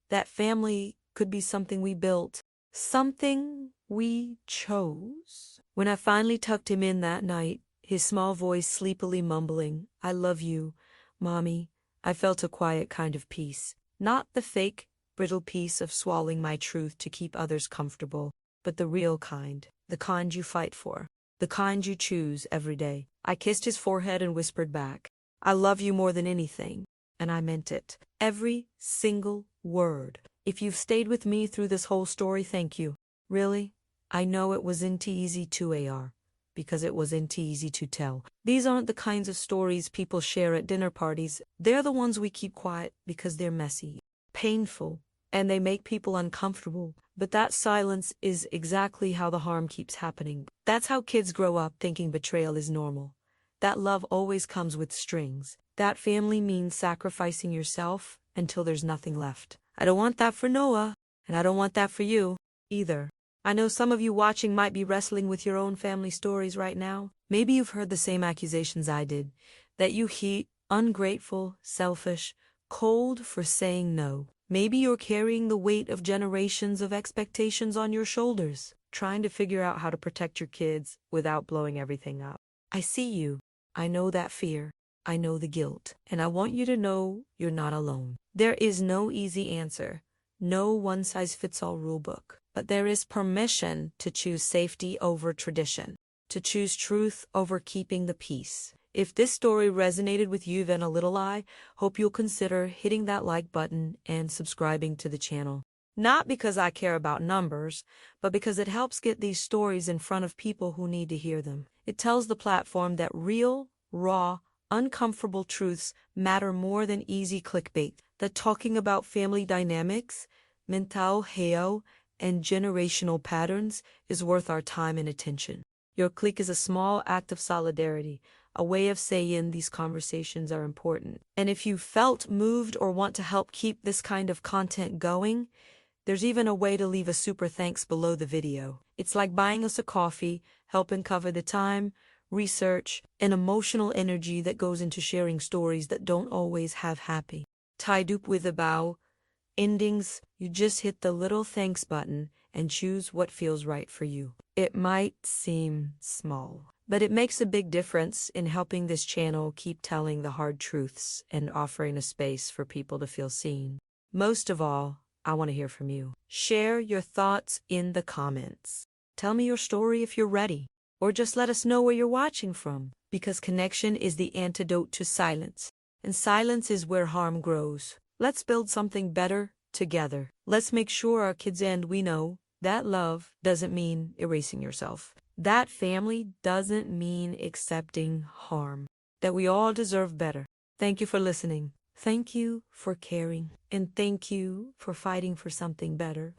that family could be something we built, something we chose. When I finally tucked him in that night, his small voice sleepily mumbling, "I love you, Mommy," I felt a quiet kind of peace. Not the fake, brittle peace of swallowing my truth to keep others comfortable, but the real kind, the kind you fight for, the kind you choose every day. I kissed his forehead and whispered back, "I love you more than anything," and I meant it. Every single word. If you've stayed with me through this whole story, thank you. Really, I know it wasn't easy to AR, because it wasn't easy to tell. These aren't the kinds of stories people share at dinner parties. They're the ones we keep quiet because they're messy, painful, and they make people uncomfortable. But that silence is exactly how the harm keeps happening. That's how kids grow up thinking betrayal is normal. That love always comes with strings. That family means sacrificing yourself until there's nothing left. I don't want that for Noah, and I don't want that for you either. I know some of you watching might be wrestling with your own family stories right now. Maybe you've heard the same accusations I did, that you hate, ungrateful, selfish, cold for saying no. Maybe you're carrying the weight of generations of expectations on your shoulders, trying to figure out how to protect your kids without blowing everything up. I see you. I know that fear. I know the guilt. And I want you to know you're not alone. There is no easy answer, no one-size-fits-all rulebook. But there is permission to choose safety over tradition, to choose truth over keeping the peace. If this story resonated with you, then a little, I hope you'll consider hitting that like button and subscribing to the channel. Not because I care about numbers, but because it helps get these stories in front of people who need to hear them. It tells the platform that real, raw, uncomfortable truths matter more than easy clickbait, that talking about family dynamics, mental health, and generational patterns is worth our time and attention. Your click is a small act of solidarity, a way of saying these conversations are important. And if you felt moved or want to help keep this kind of content going, there's even a way to leave a super thanks below the video. It's like buying us a coffee, helping cover the time, research, and emotional energy that goes into sharing stories that don't always have happy, tied up with a bow endings. You just hit the little thanks button and choose what feels right for you. It might seem small, but it makes a big difference in helping this channel keep telling the hard truths and offering a space for people to feel seen. Most of all, I want to hear from you. Share your thoughts in the comments. Tell me your story if you're ready, or just let us know where you're watching from, because connection is the antidote to silence, and silence is where harm grows. Let's build something better together. Let's make sure our kids and we know that love doesn't mean erasing yourself. That family doesn't mean accepting harm. That we all deserve better. Thank you for listening. Thank you for caring. And thank you for fighting for something better.